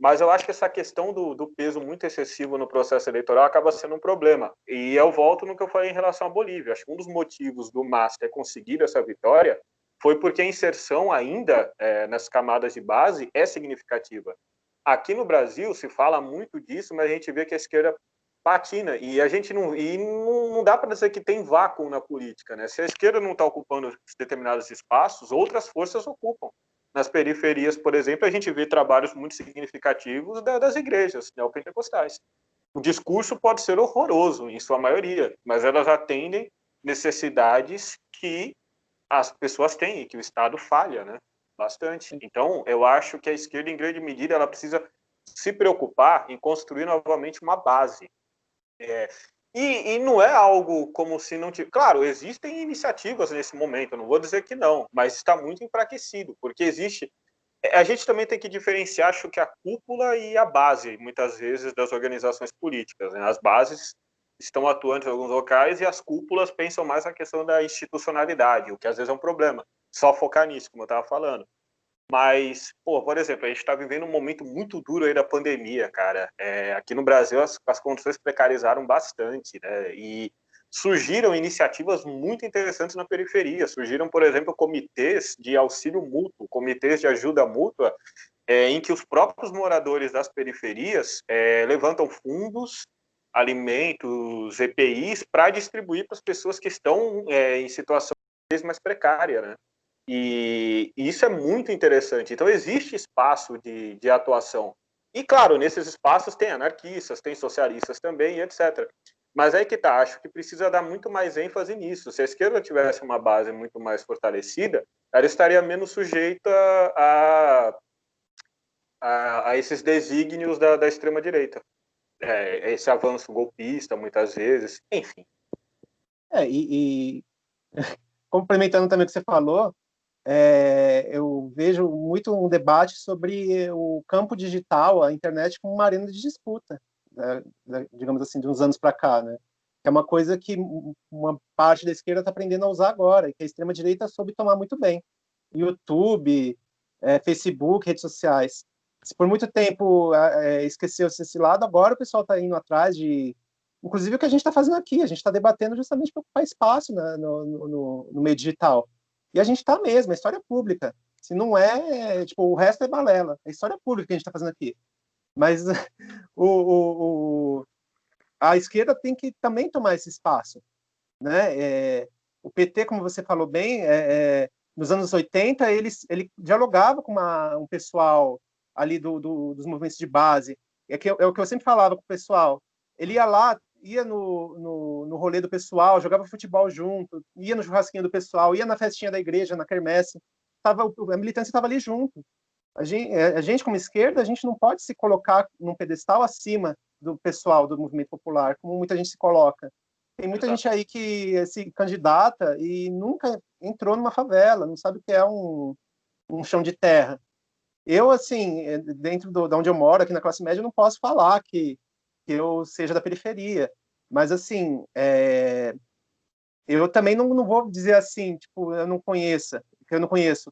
Mas eu acho que essa questão do peso muito excessivo no processo eleitoral acaba sendo um problema. E eu volto no que eu falei em relação à Bolívia. Acho que um dos motivos do MAS ter conseguido essa vitória foi porque a inserção ainda nas camadas de base é significativa. Aqui no Brasil se fala muito disso, mas a gente vê que a esquerda patina. E a gente não dá para dizer que tem vácuo na política, né? Se a esquerda não está ocupando determinados espaços, outras forças ocupam. Nas periferias, por exemplo, a gente vê trabalhos muito significativos das igrejas neopentecostais. O discurso pode ser horroroso, em sua maioria, mas elas atendem necessidades que as pessoas têm e que o Estado falha, né? Bastante. Então, eu acho que a esquerda, em grande medida, ela precisa se preocupar em construir novamente uma base. E não é algo como se não tivesse... Claro, existem iniciativas nesse momento, eu não vou dizer que não, mas está muito enfraquecido, porque existe... A gente também tem que diferenciar, acho que a cúpula e a base, muitas vezes, das organizações políticas, né? As bases estão atuantes em alguns locais e as cúpulas pensam mais na questão da institucionalidade, o que às vezes é um problema. Só focar nisso, como eu estava falando. Mas, por exemplo, a gente está vivendo um momento muito duro aí da pandemia, cara. Aqui no Brasil as condições precarizaram bastante, né? E surgiram iniciativas muito interessantes na periferia. Surgiram, por exemplo, comitês de auxílio mútuo, comitês de ajuda mútua, em que os próprios moradores das periferias levantam fundos, alimentos, EPIs, para distribuir para as pessoas que estão em situação mais precária, né? E isso é muito interessante. Então, existe espaço de atuação. E, claro, nesses espaços tem anarquistas, tem socialistas também, etc. Mas aí que tá, acho que precisa dar muito mais ênfase nisso. Se a esquerda tivesse uma base muito mais fortalecida, ela estaria menos sujeita a esses desígnios da extrema-direita. Esse avanço golpista, muitas vezes, enfim. Complementando também o que você falou, eu vejo muito um debate sobre o campo digital, a internet, como uma arena de disputa, né, digamos assim, de uns anos para cá, né? Que é uma coisa que uma parte da esquerda está aprendendo a usar agora, e que a extrema-direita soube tomar muito bem. YouTube, Facebook, redes sociais. Se por muito tempo esqueceu-se esse lado, agora o pessoal está indo atrás de... Inclusive o que a gente está fazendo aqui, a gente está debatendo justamente para ocupar espaço, né, no meio digital. E a gente está mesmo, é história pública. Se não tipo, o resto é balela. É história pública que a gente está fazendo aqui. Mas a esquerda tem que também tomar esse espaço, né? O PT, como você falou bem, nos anos 80, ele dialogava com um pessoal ali dos movimentos de base. É o que eu sempre falava com o pessoal. Ele ia lá, ia no rolê do pessoal, jogava futebol junto, ia no churrasquinho do pessoal, ia na festinha da igreja, na quermesse. A militância estava ali junto. A gente, como esquerda, a gente não pode se colocar num pedestal acima do pessoal do movimento popular, como muita gente se coloca. Tem muita gente aí que se candidata e nunca entrou numa favela, não sabe o que é um chão de terra. Eu, assim, dentro de onde eu moro, aqui na classe média, eu não posso falar que eu seja da periferia, mas, assim, eu também não vou dizer assim, tipo, eu não conheço,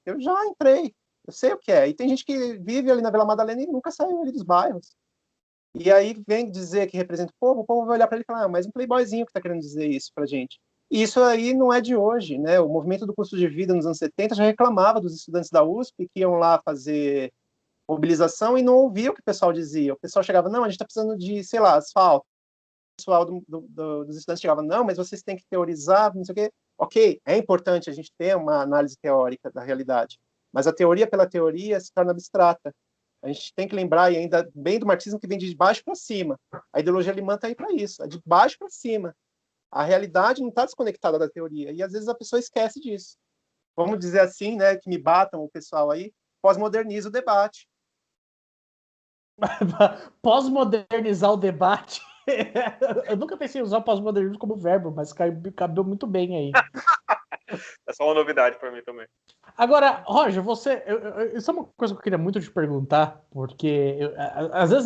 eu já entrei, eu sei o que é. E tem gente que vive ali na Vila Madalena e nunca saiu ali dos bairros. E aí vem dizer que representa o povo vai olhar para ele e falar, mas um playboyzinho que está querendo dizer isso para gente. E isso aí não é de hoje, né? O movimento do custo de vida nos anos 70 já reclamava dos estudantes da USP que iam lá fazer mobilização e não ouvia o que o pessoal dizia. O pessoal chegava, não, a gente está precisando de, sei lá, asfalto. O pessoal dos estudantes chegava, não, mas vocês têm que teorizar, não sei o quê. Ok, é importante a gente ter uma análise teórica da realidade, mas a teoria pela teoria se torna abstrata. A gente tem que lembrar, e ainda bem do marxismo, que vem de baixo para cima. A ideologia alemã está aí para isso, é de baixo para cima. A realidade não está desconectada da teoria, e às vezes a pessoa esquece disso. Vamos dizer assim, né, que me batam o pessoal aí, pós-moderniza o debate. Pós-modernizar o debate? Eu nunca pensei em usar o pós-modernismo como verbo, mas cabeu muito bem aí. É só uma novidade para mim também. Agora, Roger, isso é uma coisa que eu queria muito te perguntar, porque às vezes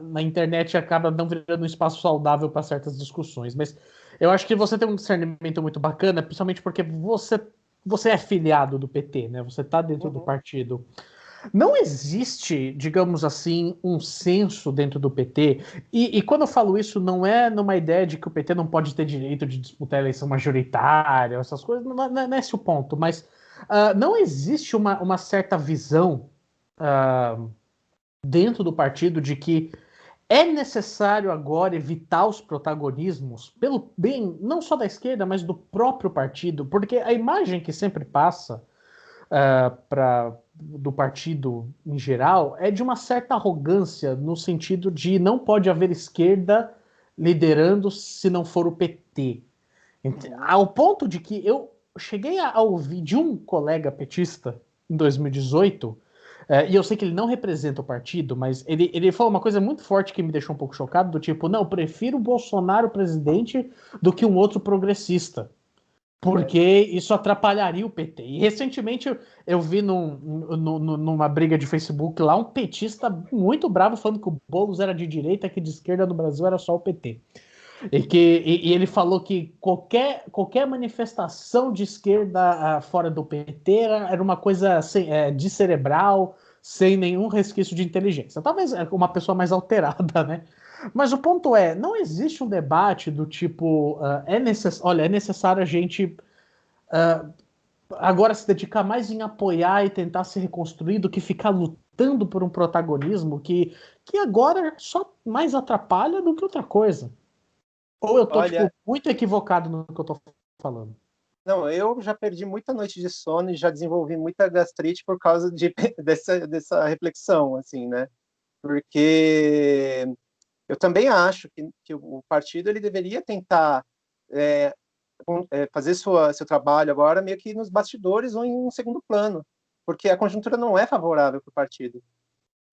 na internet acaba não virando um espaço saudável para certas discussões, mas eu acho que você tem um discernimento muito bacana, principalmente porque você é filiado do PT, né? Você está dentro do partido. Não existe, digamos assim, um senso dentro do PT, e quando eu falo isso, não é numa ideia de que o PT não pode ter direito de disputar a eleição majoritária, essas coisas, não é esse o ponto, mas não existe uma certa visão dentro do partido de que é necessário agora evitar os protagonismos, pelo bem não só da esquerda, mas do próprio partido, porque a imagem que sempre passa do partido em geral é de uma certa arrogância no sentido de não pode haver esquerda liderando se não for o PT. Ao ponto de que eu cheguei a ouvir de um colega petista em 2018, e eu sei que ele não representa o partido, mas ele falou uma coisa muito forte que me deixou um pouco chocado, do tipo, não, eu prefiro o Bolsonaro presidente do que um outro progressista. Porque isso atrapalharia o PT. E recentemente eu vi numa briga de Facebook lá um petista muito bravo falando que o Boulos era de direita, que de esquerda no Brasil era só o PT. E ele falou que qualquer manifestação de esquerda fora do PT era uma coisa descerebral, sem nenhum resquício de inteligência. Talvez uma pessoa mais alterada, né? Mas o ponto é, não existe um debate do tipo, é necessário a gente agora se dedicar mais em apoiar e tentar se reconstruir do que ficar lutando por um protagonismo que agora só mais atrapalha do que outra coisa. Ou eu tô, Olha, muito equivocado no que eu tô falando? não, eu já perdi muita noite de sono e já desenvolvi muita gastrite por causa dessa reflexão, assim, né? Porque eu também acho que o partido ele deveria tentar fazer seu trabalho agora meio que nos bastidores ou em um segundo plano, porque a conjuntura não é favorável para o partido.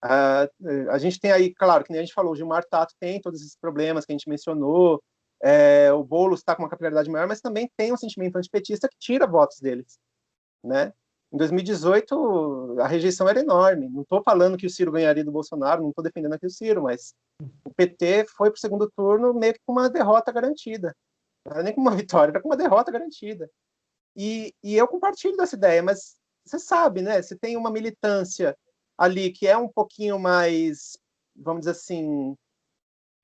A gente tem aí, claro, que nem a gente falou, o Gilmar Tato tem todos esses problemas que a gente mencionou, o Boulos está com uma capilaridade maior, mas também tem um sentimento antipetista que tira votos deles, né? Em 2018, a rejeição era enorme. Não estou falando que o Ciro ganharia do Bolsonaro, não estou defendendo aqui o Ciro, mas o PT foi para o segundo turno meio que com uma derrota garantida. Não era nem com uma vitória, era com uma derrota garantida. E eu compartilho dessa ideia, mas você sabe, né? Você tem uma militância ali que é um pouquinho mais, vamos dizer assim,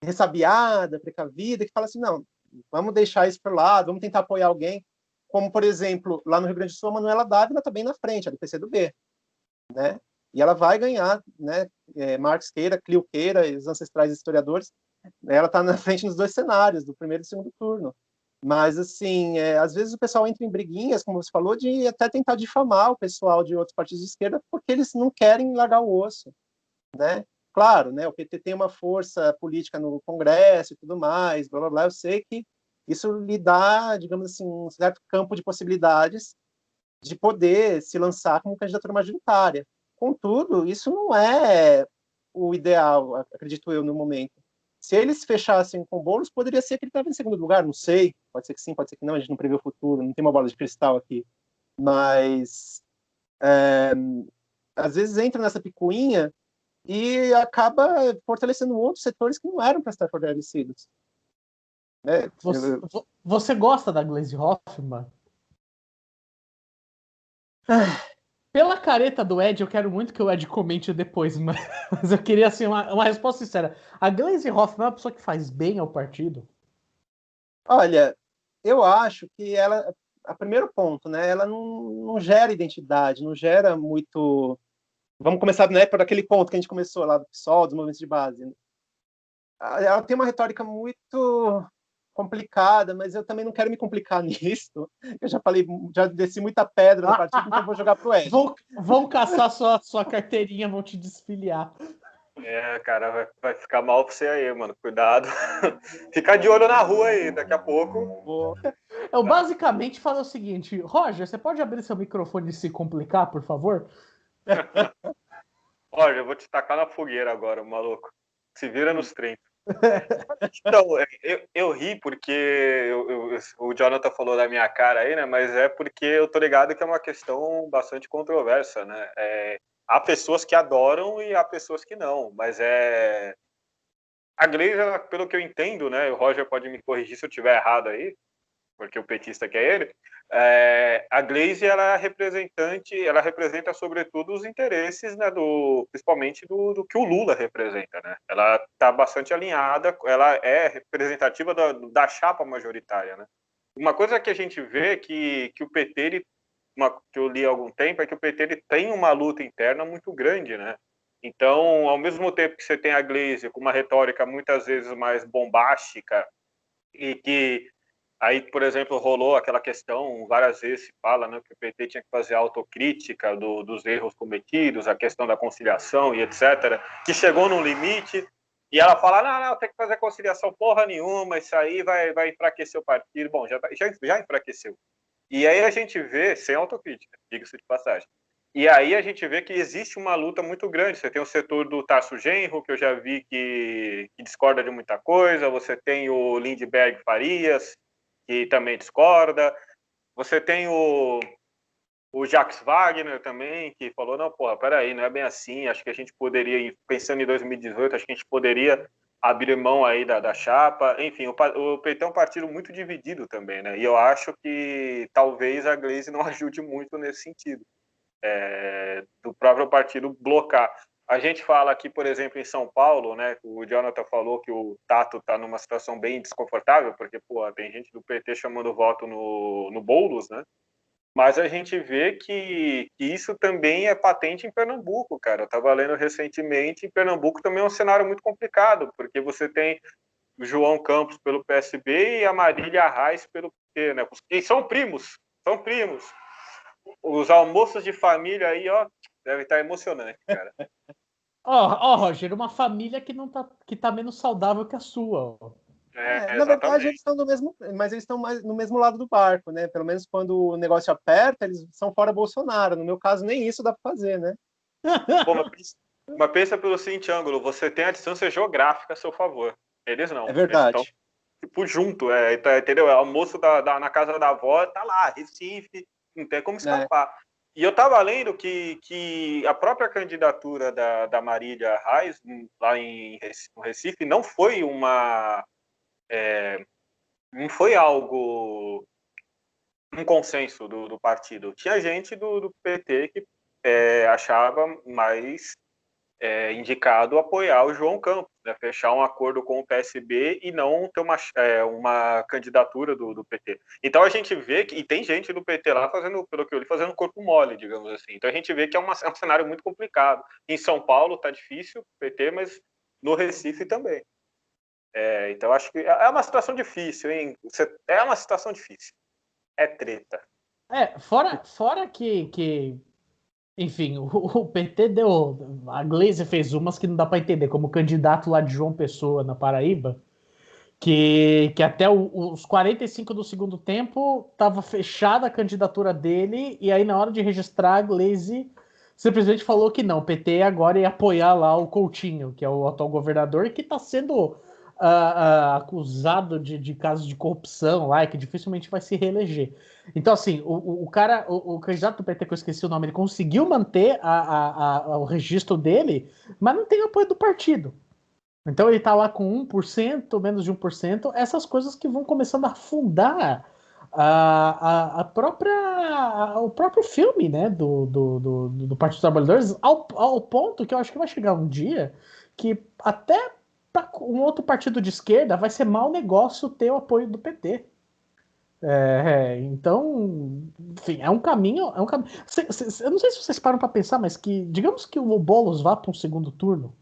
ressabiada, precavida, que fala assim, não, vamos deixar isso para lado, vamos tentar apoiar alguém, como, por exemplo, lá no Rio Grande do Sul, a Manuela Dávila está bem na frente, a do PCdoB, né? E ela vai ganhar, né? Marx queira, Clio queira, os ancestrais historiadores, ela está na frente nos dois cenários, do primeiro e do segundo turno. Mas, assim, às vezes o pessoal entra em briguinhas, como você falou, de até tentar difamar o pessoal de outros partidos de esquerda, porque eles não querem largar o osso, né? Claro, né? O PT tem uma força política no Congresso e tudo mais, blá, blá, blá. Eu sei que isso lhe dá, digamos assim, um certo campo de possibilidades de poder se lançar como candidatura majoritária. Contudo, isso não é o ideal, acredito eu, no momento. Se eles fechassem com o Boulos, poderia ser que ele estava em segundo lugar, não sei. Pode ser que sim, pode ser que não, a gente não prevê o futuro, não tem uma bola de cristal aqui. Mas, às vezes entra nessa picuinha e acaba fortalecendo outros setores que não eram para estar fortalecidos. Né? Você gosta da Gleisi Hoffmann? Pela careta do Ed, eu quero muito que o Ed comente depois, mas eu queria assim, uma resposta sincera. A Gleisi Hoffmann é uma pessoa que faz bem ao partido? Olha, eu acho que ela, a primeiro ponto, né, ela não gera identidade, não gera muito. Vamos começar, né, por aquele ponto que a gente começou lá do PSOL, dos movimentos de base. Né? Ela tem uma retórica muito complicada, mas eu também não quero me complicar nisso. Eu já falei, já desci muita pedra no partido, então vou jogar pro Ed. Vão caçar sua carteirinha, vão te desfiliar. Cara, vai ficar mal pra você aí, mano. Cuidado. Fica de olho na rua aí, daqui a pouco. Eu basicamente falo o seguinte, Roger, você pode abrir seu microfone e se complicar, por favor? Roger, eu vou te tacar na fogueira agora, maluco. Se vira nos 30. Então, eu ri porque o Jonathan falou da minha cara aí, né? Mas é porque eu tô ligado que é uma questão bastante controversa, né? Há pessoas que adoram e há pessoas que não, mas a Gleisi, pelo que eu entendo, né? O Roger pode me corrigir se eu estiver errado aí. porque o petista que é ele, a Gleisi, ela representa sobretudo os interesses, né, principalmente do que o Lula representa, né? Ela está bastante alinhada, ela é representativa da chapa majoritária, né? Uma coisa que a gente vê que o PT, que eu li há algum tempo, é que o PT ele tem uma luta interna muito grande, né? Então, ao mesmo tempo que você tem a Gleisi com uma retórica muitas vezes mais bombástica e que aí, por exemplo, rolou aquela questão, várias vezes se fala, né, que o PT tinha que fazer autocrítica dos erros cometidos, a questão da conciliação e etc., que chegou num limite, e ela fala, não, tem que fazer conciliação porra nenhuma, isso aí vai enfraquecer o partido. Bom, já enfraqueceu. E aí a gente vê, sem autocrítica, diga-se de passagem, e aí a gente vê que existe uma luta muito grande. Você tem o setor do Tarso Genro, que eu já vi que discorda de muita coisa, você tem o Lindbergh Farias, que também discorda, você tem o Jacques Wagner também, que falou, não, porra, peraí, não é bem assim, acho que a gente poderia, pensando em 2018, acho que a gente poderia abrir mão aí da chapa. Enfim, o PT é um partido muito dividido também, né? E eu acho que talvez a Gleisi não ajude muito nesse sentido, do próprio partido blocar. A gente fala aqui, por exemplo, em São Paulo, né? O Jonathan falou que o Tato está numa situação bem desconfortável, porque, pô, tem gente do PT chamando voto no Boulos, né? Mas a gente vê que isso também é patente em Pernambuco, cara. Eu estava lendo recentemente, em Pernambuco também é um cenário muito complicado, porque você tem o João Campos pelo PSB e a Marília Reis pelo PT, né? E são primos. Os almoços de família aí, ó, deve estar emocionante, cara. Roger, uma família que tá menos saudável que a sua. Ó. Na verdade, eles estão mas eles estão mais no mesmo lado do barco, né? Pelo menos quando o negócio aperta, eles são fora Bolsonaro. No meu caso, nem isso dá para fazer, né? Pô, mas pensa pelo seguinte ângulo, você tem a distância geográfica a seu favor. Eles não. É verdade. Eles estão, tipo, junto, entendeu? Almoço na casa da avó, tá lá, Recife, não tem como escapar. E eu estava lendo que a própria candidatura da Marília Reis, lá no Recife, não foi não foi algo, um consenso do partido. Tinha gente do PT que achava mais indicado apoiar o João Campos, né? Fechar um acordo com o PSB e não ter uma candidatura do PT. Então a gente vê que, e tem gente do PT lá fazendo, pelo que eu li, fazendo corpo mole, digamos assim. Então a gente vê que é um cenário muito complicado. Em São Paulo tá difícil o PT, mas no Recife também. Então acho que é uma situação difícil, hein? É uma situação difícil. É treta. Fora que enfim, o PT deu. A Gleisi fez umas que não dá para entender, como candidato lá de João Pessoa, na Paraíba, que até os 45 do segundo tempo estava fechada a candidatura dele, e aí na hora de registrar, a Gleisi simplesmente falou que não, o PT agora ia apoiar lá o Coutinho, que é o atual governador, e que está sendo acusado de casos de corrupção lá, e que dificilmente vai se reeleger. Então, assim, o candidato do PT, que eu esqueci o nome, ele conseguiu manter o registro dele, mas não tem apoio do partido. Então ele tá lá com 1%, menos de 1%, essas coisas que vão começando a afundar o próprio filme, né, do Partido dos Trabalhadores, ao ponto que eu acho que vai chegar um dia que até para um outro partido de esquerda vai ser mau negócio ter o apoio do PT. Então, enfim, é um caminho. Eu não sei se vocês param para pensar, mas que, digamos que o Boulos vá para um segundo turno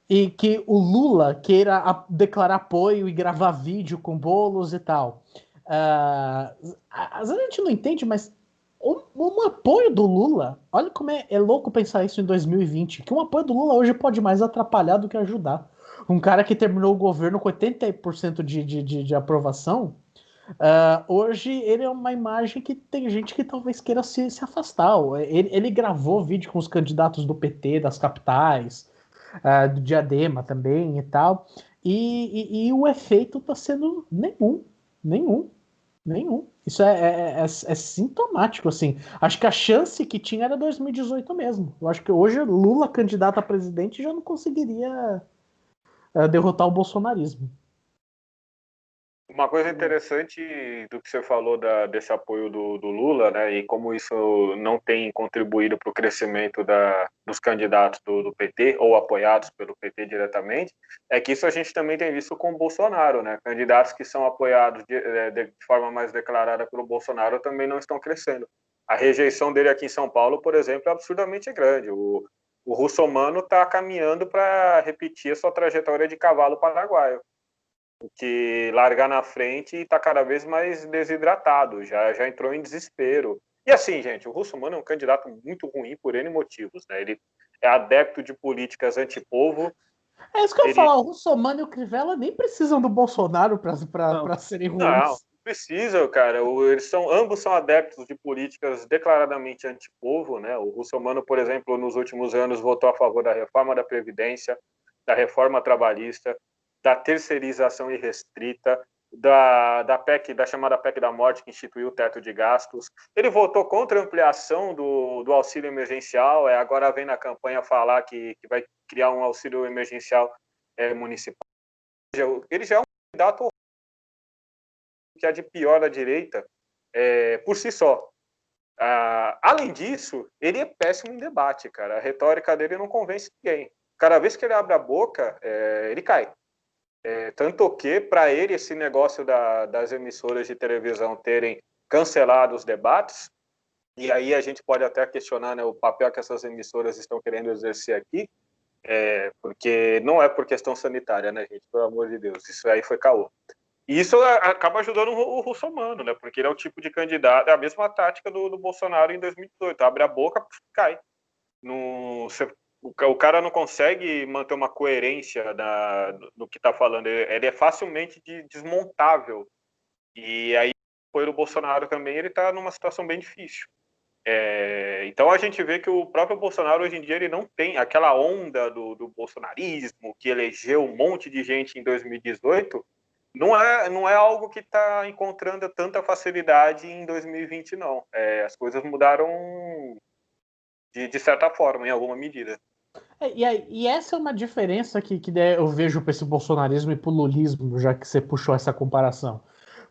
e que o Lula queira declarar apoio e gravar vídeo com Boulos e tal. Às vezes a gente não entende, mas um apoio do Lula, olha como é louco pensar isso em 2020, que um apoio do Lula hoje pode mais atrapalhar do que ajudar. Um cara que terminou o governo com 80% de aprovação, hoje ele é uma imagem que tem gente que talvez queira se afastar. Ele gravou vídeo com os candidatos do PT, das capitais, do Diadema também e tal, e o efeito está sendo nenhum. Isso é sintomático, assim. Acho que a chance que tinha era 2018 mesmo. Eu acho que hoje Lula, candidato a presidente, já não conseguiria derrotar o bolsonarismo. Uma coisa interessante do que você falou desse apoio do Lula, né, e como isso não tem contribuído para o crescimento dos candidatos do PT, ou apoiados pelo PT diretamente, é que isso a gente também tem visto com o Bolsonaro, né? Candidatos que são apoiados de forma mais declarada pelo Bolsonaro também não estão crescendo. A rejeição dele aqui em São Paulo, por exemplo, é absurdamente grande. O Russomano está caminhando para repetir a sua trajetória de cavalo paraguaio, que largar na frente e está cada vez mais desidratado, já entrou em desespero. E assim, gente, o Russomano é um candidato muito ruim por N motivos, né? Ele é adepto de políticas antipovo. É isso que eu ia falar, o Russomano e o Crivella nem precisam do Bolsonaro para serem ruins. Não precisa, cara. Ambos são adeptos de políticas declaradamente antipovo, né? O Russomano, por exemplo, nos últimos anos votou a favor da reforma da Previdência, da reforma trabalhista, da terceirização irrestrita, da PEC, da chamada PEC da morte, que instituiu o teto de gastos. Ele votou contra a ampliação do auxílio emergencial, agora vem na campanha falar que vai criar um auxílio emergencial municipal. Ele já é um candidato que é de pior da direita por si só. Além disso, ele é péssimo em debate, cara. A retórica dele não convence ninguém. Cada vez que ele abre a boca, ele cai. Tanto que, para ele, esse negócio das emissoras de televisão terem cancelado os debates, e aí a gente pode até questionar, né, o papel que essas emissoras estão querendo exercer aqui, porque não é por questão sanitária, né, gente? Pelo amor de Deus, isso aí foi caô. E isso acaba ajudando o Russomano, né? Porque ele é o tipo de candidato, é a mesma tática do Bolsonaro em 2018. Abre a boca, cai. O cara não consegue manter uma coerência no que está falando. Ele é facilmente desmontável. E aí, o Bolsonaro também, ele está numa situação bem difícil. Então a gente vê que o próprio Bolsonaro hoje em dia ele não tem aquela onda do bolsonarismo que elegeu um monte de gente em 2018. Não é algo que está encontrando tanta facilidade em 2020, não. As coisas mudaram de certa forma, em alguma medida. E essa é uma diferença que eu vejo para esse bolsonarismo e para o lulismo, já que você puxou essa comparação.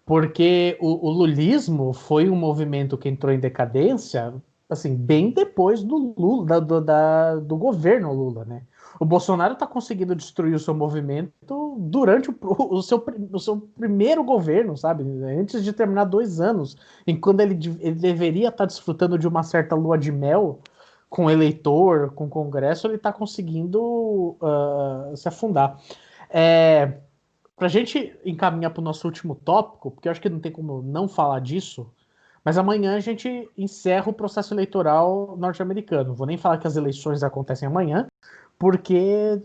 Porque o lulismo foi um movimento que entrou em decadência assim, bem depois do Lula, do governo Lula, né? O Bolsonaro está conseguindo destruir o seu movimento durante o seu primeiro governo, sabe? Antes de terminar 2 anos, enquanto ele deveria estar desfrutando de uma certa lua de mel com eleitor, com congresso, ele está conseguindo se afundar. Para a gente encaminhar para o nosso último tópico, porque eu acho que não tem como não falar disso, mas amanhã a gente encerra o processo eleitoral norte-americano. Não vou nem falar que as eleições acontecem amanhã, porque,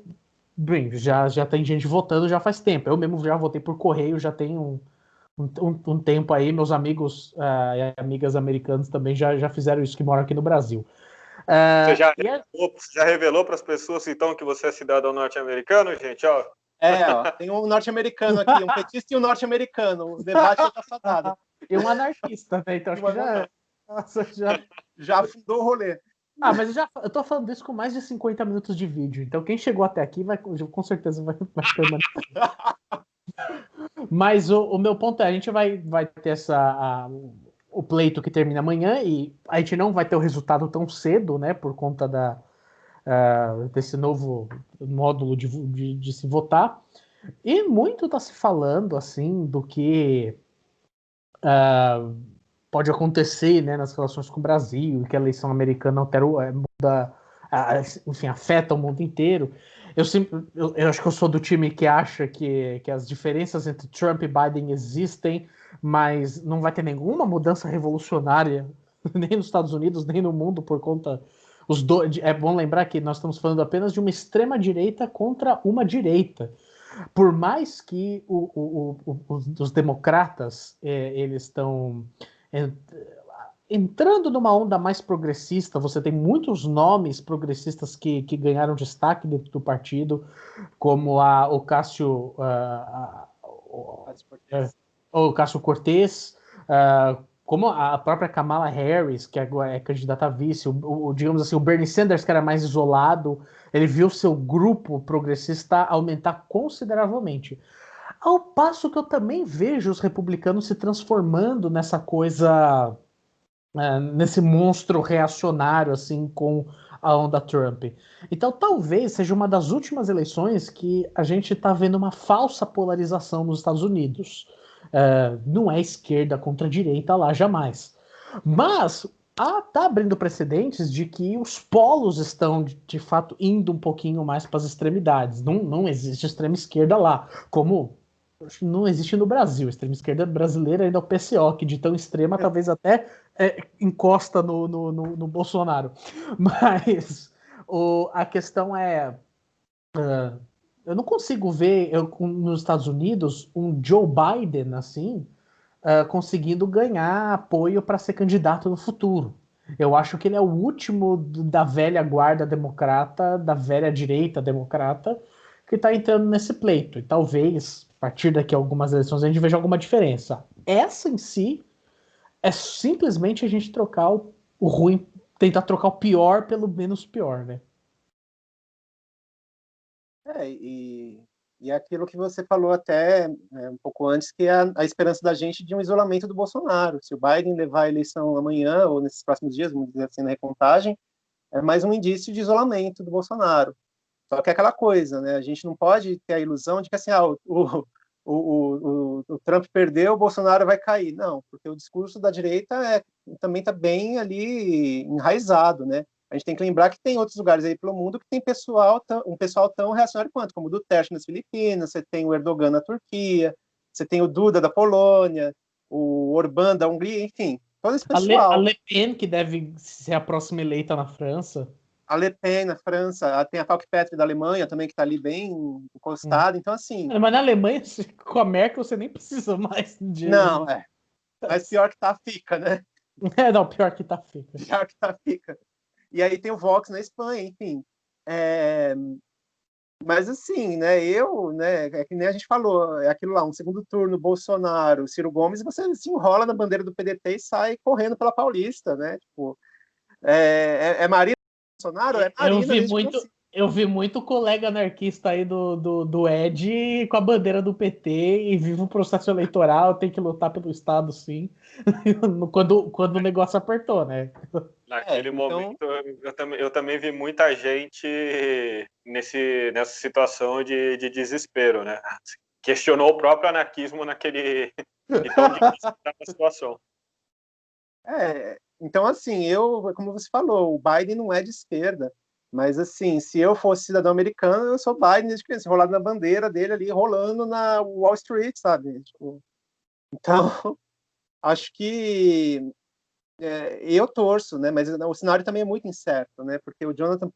bem, já tem gente votando já faz tempo. Eu mesmo já votei por correio, já tem um tempo aí. Meus amigos e amigas americanos também já fizeram isso, que moram aqui no Brasil. Você já revelou para as pessoas, então, que você é cidadão norte-americano, gente? Ó. Tem um norte-americano aqui, um petista e um norte-americano. O debate já está fadado. E um anarquista, né? Então acho que já fundou o rolê. Mas eu tô falando isso com mais de 50 minutos de vídeo. Então quem chegou até aqui com certeza vai permanecer. Mas o meu ponto a gente vai ter o pleito que termina amanhã e a gente não vai ter o resultado tão cedo, né? Por conta desse novo módulo de se votar. E muito está se falando, assim, do que pode acontecer, né, nas relações com o Brasil, que a eleição americana afeta o mundo inteiro. Eu acho que eu sou do time que acha que as diferenças entre Trump e Biden existem, mas não vai ter nenhuma mudança revolucionária, nem nos Estados Unidos, nem no mundo, por conta... É bom lembrar que nós estamos falando apenas de uma extrema-direita contra uma direita. Por mais que os democratas eles estão entrando numa onda mais progressista, você tem muitos nomes progressistas que ganharam destaque dentro do partido, como o Cássio Cortez, como a própria Kamala Harris, que agora é candidata a vice, digamos assim, o Bernie Sanders, que era mais isolado, ele viu seu grupo progressista aumentar consideravelmente. Ao passo que eu também vejo os republicanos se transformando nessa coisa, nesse monstro reacionário, assim, com a onda Trump. Então, talvez seja uma das últimas eleições que a gente está vendo uma falsa polarização nos Estados Unidos. Não é esquerda contra direita lá, jamais. Mas tá abrindo precedentes de que os polos estão, de fato, indo um pouquinho mais para as extremidades. Não existe extrema esquerda lá, como não existe no Brasil. A extrema esquerda brasileira ainda é o PCO, que de tão extrema talvez até encosta no Bolsonaro. Mas a questão é... eu não consigo ver nos Estados Unidos um Joe Biden assim conseguindo ganhar apoio para ser candidato no futuro. Eu acho que ele é o último da velha guarda democrata, da velha direita democrata, que está entrando nesse pleito. E talvez, a partir daqui a algumas eleições, a gente veja alguma diferença. Essa em si é simplesmente a gente trocar o ruim, tentar trocar o pior pelo menos pior, né? E aquilo que você falou até um pouco antes, que é a esperança da gente de um isolamento do Bolsonaro. Se o Biden levar a eleição amanhã, ou nesses próximos dias, vamos dizer assim, na recontagem, é mais um indício de isolamento do Bolsonaro. Só que é aquela coisa, né? A gente não pode ter a ilusão de que assim, o Trump perdeu, o Bolsonaro vai cair. Não, porque o discurso da direita também está bem ali enraizado, né? A gente tem que lembrar que tem outros lugares aí pelo mundo que tem um pessoal tão reacionário quanto, como o Duterte nas Filipinas, você tem o Erdogan na Turquia, você tem o Duda da Polônia, o Orbán da Hungria, enfim, todo esse pessoal. A Le Pen, que deve ser a próxima eleita na França. A Le Pen na França, tem a Falk-Petri da Alemanha também, que está ali bem encostada, então assim... Mas na Alemanha, com a Merkel, você nem precisa mais de... Não, mas pior que tá, fica, né? Não, pior que tá, fica. Pior que tá, fica. E aí tem o Vox na Espanha, enfim. Mas assim, né, é que nem a gente falou, é aquilo lá, um segundo turno, Bolsonaro, Ciro Gomes, você se enrola na bandeira do PDT e sai correndo pela Paulista, né? Tipo, Marina Bolsonaro? É Marina. Eu vi muito colega anarquista aí do Ed com a bandeira do PT e vive o processo eleitoral, tem que lutar pelo Estado, sim, quando o negócio apertou, né? Naquele momento, eu também vi muita gente nessa situação de desespero, né? Questionou o próprio anarquismo naquele tão difícil da situação. Então, assim, como você falou, o Biden não é de esquerda, mas, assim, se eu fosse cidadão americano, eu sou Biden desde criança, rolado na bandeira dele ali, rolando na Wall Street, sabe? Tipo, então, acho que eu torço, né? Mas o cenário também é muito incerto, né? Porque o Jonathan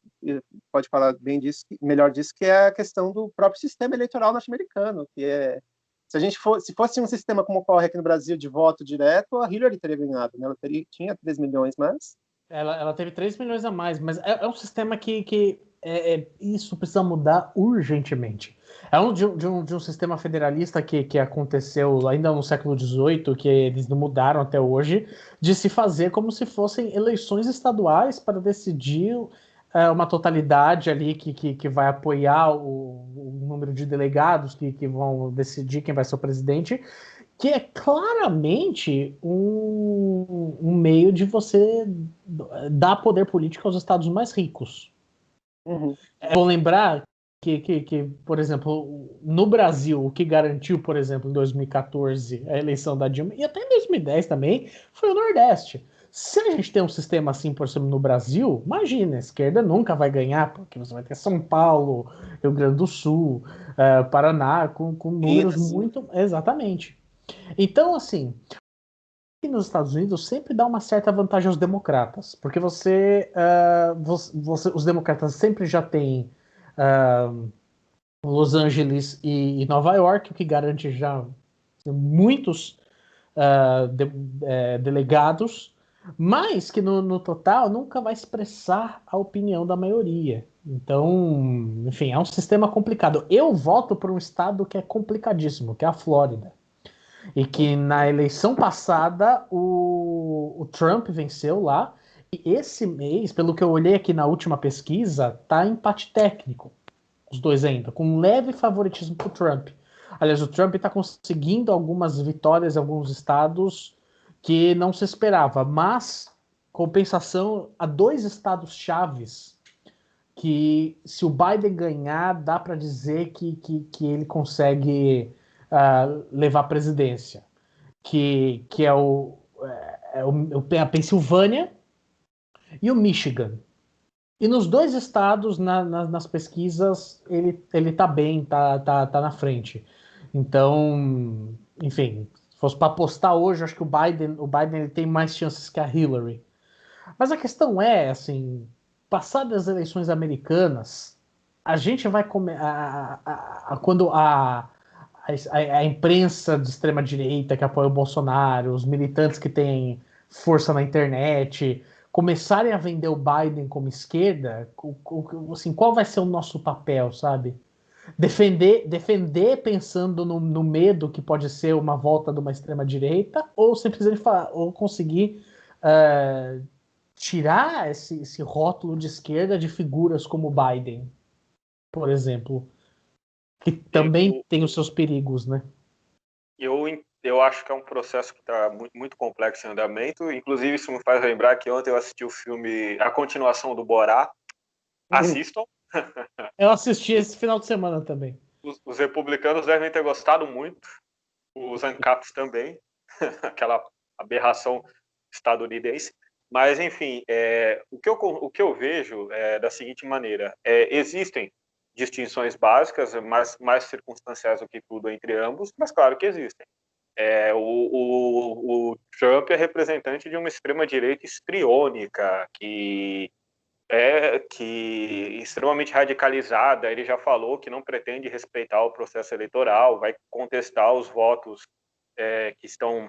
pode falar bem disso, melhor disso, que é a questão do próprio sistema eleitoral norte-americano, que se fosse um sistema como ocorre aqui no Brasil de voto direto, a Hillary teria ganhado, né? Ela tinha 3 milhões, mas... Ela teve 3 milhões a mais, mas é um sistema que isso precisa mudar urgentemente. De um sistema federalista que aconteceu ainda no século XVIII, que eles não mudaram até hoje, de se fazer como se fossem eleições estaduais para decidir uma totalidade ali que vai apoiar o número de delegados que vão decidir quem vai ser o presidente, que é claramente um meio de você dar poder político aos estados mais ricos. Uhum. Vou lembrar que, por exemplo, no Brasil, o que garantiu, por exemplo, em 2014 a eleição da Dilma, e até em 2010 também, foi o Nordeste. Se a gente tem um sistema assim, por exemplo, no Brasil, imagina, a esquerda nunca vai ganhar, porque você vai ter São Paulo, Rio Grande do Sul, Paraná, com números muito... Exatamente. Então, assim, nos Estados Unidos sempre dá uma certa vantagem aos democratas, porque os democratas sempre já têm Los Angeles e Nova York, o que garante já muitos delegados, mas que no total nunca vai expressar a opinião da maioria. Então, enfim, é um sistema complicado. Eu voto por um estado que é complicadíssimo, que é a Flórida. E que na eleição passada o Trump venceu lá. E esse mês, pelo que eu olhei aqui na última pesquisa, tá empate técnico. Os dois ainda, com um leve favoritismo pro Trump. Aliás, o Trump está conseguindo algumas vitórias em alguns estados que não se esperava, mas compensação a 2 estados chaves que, se o Biden ganhar, dá para dizer que ele consegue levar a presidência, que é a Pensilvânia e o Michigan. E nos 2 estados, nas pesquisas, ele tá bem, tá na frente. Então, enfim, se fosse para apostar hoje, acho que o Biden ele tem mais chances que a Hillary. Mas a questão é, assim, passadas as eleições americanas, a gente vai comer. Quando a imprensa de extrema-direita que apoia o Bolsonaro, os militantes que têm força na internet, começarem a vender o Biden como esquerda, assim, qual vai ser o nosso papel, sabe? Defender pensando no medo que pode ser uma volta de uma extrema-direita, ou simplesmente ou conseguir tirar esse rótulo de esquerda de figuras como Biden, por exemplo, que também tem os seus perigos, né? Eu acho que é um processo que está muito, muito complexo em andamento. Inclusive, isso me faz lembrar que ontem eu assisti o filme, a continuação do Borá. Assistam. Eu assisti esse final de semana também. Os republicanos devem ter gostado muito. Os ANCAPs também. Aquela aberração estadunidense. Mas, enfim, o que eu vejo é da seguinte maneira. Existem distinções básicas, mais circunstanciais do que tudo entre ambos, mas claro que existem. O Trump é representante de uma extrema-direita histriônica, que extremamente radicalizada. Ele já falou que não pretende respeitar o processo eleitoral, vai contestar os votos que estão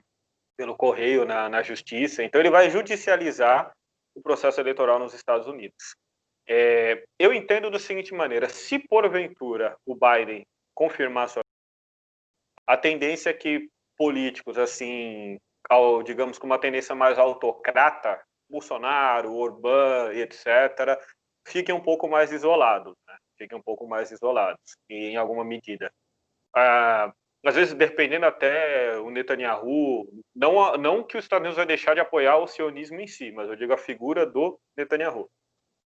pelo correio na justiça. Então, ele vai judicializar o processo eleitoral nos Estados Unidos. Eu entendo da seguinte maneira: se porventura o Biden confirmar a tendência é que políticos, assim, digamos, com uma tendência mais autocrata, Bolsonaro, Orbán e etc., fiquem um pouco mais isolados, né? Fiquem um pouco mais isolados, em alguma medida. Às vezes, dependendo até o Netanyahu, não que os Estados Unidos vai deixar de apoiar o sionismo em si, mas eu digo a figura do Netanyahu,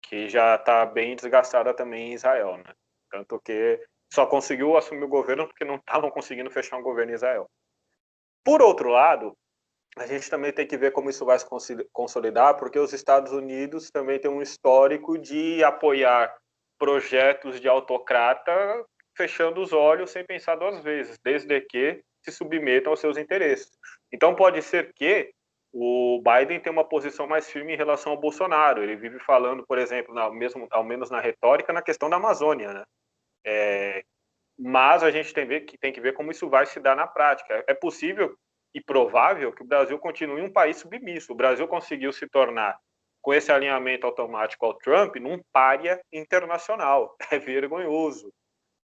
que já está bem desgastada também em Israel, né? Tanto que só conseguiu assumir o governo porque não estavam conseguindo fechar um governo em Israel. Por outro lado, a gente também tem que ver como isso vai se consolidar, porque os Estados Unidos também têm um histórico de apoiar projetos de autocrata fechando os olhos sem pensar 2 vezes, desde que se submetam aos seus interesses. Então pode ser que o Biden tenha uma posição mais firme em relação ao Bolsonaro. Ele vive falando, por exemplo, ao menos na retórica, na questão da Amazônia, né? Mas a gente tem que ver como isso vai se dar na prática. É possível e provável que o Brasil continue um país submisso. O Brasil conseguiu se tornar, com esse alinhamento automático ao Trump, num pária internacional. É vergonhoso.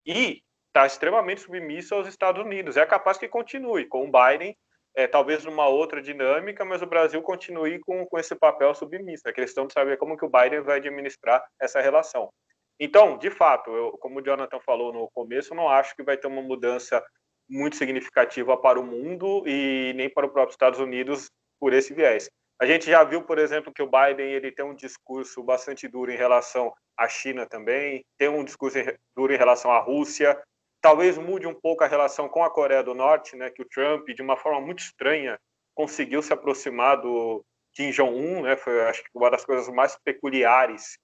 E está extremamente submisso aos Estados Unidos. É capaz que continue com o Biden, talvez numa outra dinâmica, mas o Brasil continue com esse papel submisso. É questão de saber como que o Biden vai administrar essa relação. Então, de fato, como o Jonathan falou no começo, eu não acho que vai ter uma mudança muito significativa para o mundo e nem para os próprios Estados Unidos por esse viés. A gente já viu, por exemplo, que o Biden ele tem um discurso bastante duro em relação à China também, tem um discurso duro em relação à Rússia, talvez mude um pouco a relação com a Coreia do Norte, né, que o Trump, de uma forma muito estranha, conseguiu se aproximar do Kim Jong-un, né, foi, acho que, uma das coisas mais peculiares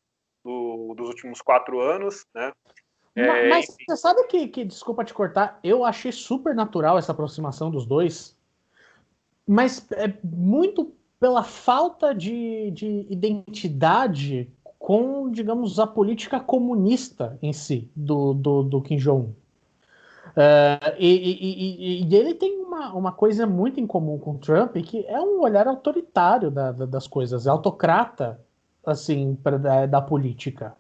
dos últimos 4 anos, né. Mas você sabe que, desculpa te cortar, eu achei super natural essa aproximação dos dois, mas é muito pela falta de identidade com, digamos, a política comunista em si, do Kim Jong-un. E ele tem uma coisa muito em comum com o Trump, que é um olhar autoritário das coisas, autocrata, assim, da política.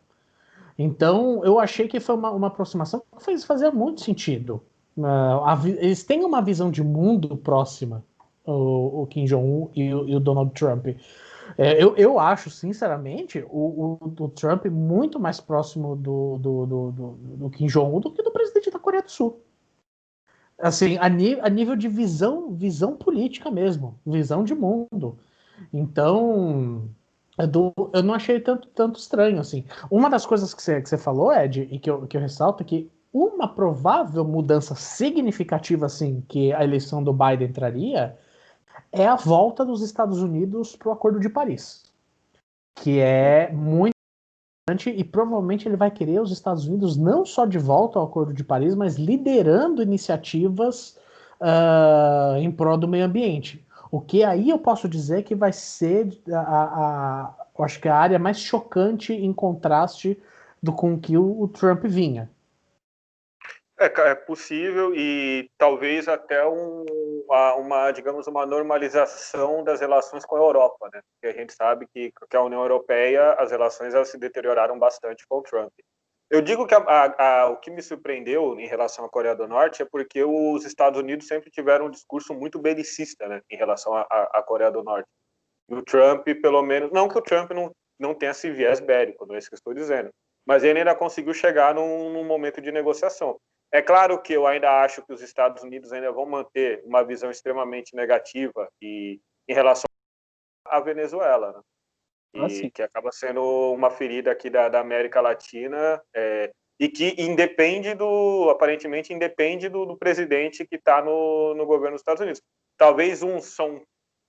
Então, eu achei que foi uma aproximação que fazia muito sentido. Eles têm uma visão de mundo próxima, o Kim Jong-un e o Donald Trump. Eu acho, sinceramente, o Trump muito mais próximo do Kim Jong-un do que do presidente da Coreia do Sul. Assim, a nível de visão política mesmo, visão de mundo. Então, eu não achei tanto estranho, assim. Uma das coisas que você falou, Ed, e que eu ressalto, é que uma provável mudança significativa, assim, que a eleição do Biden traria, é a volta dos Estados Unidos para o Acordo de Paris, que é muito importante, e provavelmente ele vai querer os Estados Unidos não só de volta ao Acordo de Paris, mas liderando iniciativas em prol do meio ambiente. O que aí eu posso dizer que vai ser eu acho que a área mais chocante em contraste com que o Trump vinha. É possível e talvez até digamos, uma normalização das relações com a Europa, né? Porque a gente sabe que a União Europeia, as relações elas se deterioraram bastante com o Trump. Eu digo que o que me surpreendeu em relação à Coreia do Norte é porque os Estados Unidos sempre tiveram um discurso muito belicista, né, em relação à Coreia do Norte. E o Trump, pelo menos, não que o Trump não tenha esse viés bélico, não é isso que eu estou dizendo, mas ele ainda conseguiu chegar num momento de negociação. É claro que eu ainda acho que os Estados Unidos ainda vão manter uma visão extremamente negativa em relação à Venezuela, né? E que acaba sendo uma ferida aqui da América Latina, e que aparentemente independe do presidente que está no governo dos Estados Unidos. Talvez uns são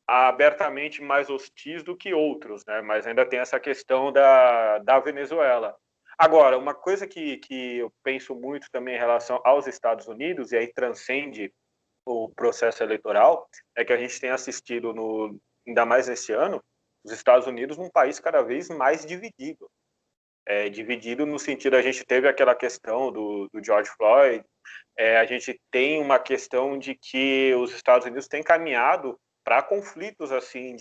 abertamente mais hostis do que outros, né? Mas ainda tem essa questão da Venezuela. Agora, uma coisa que eu penso muito também em relação aos Estados Unidos, e aí transcende o processo eleitoral, é que a gente tem assistido, ainda mais nesse ano, os Estados Unidos num país cada vez mais dividido. Dividido no sentido, a gente teve aquela questão do George Floyd, a gente tem uma questão de que os Estados Unidos têm caminhado para conflitos assim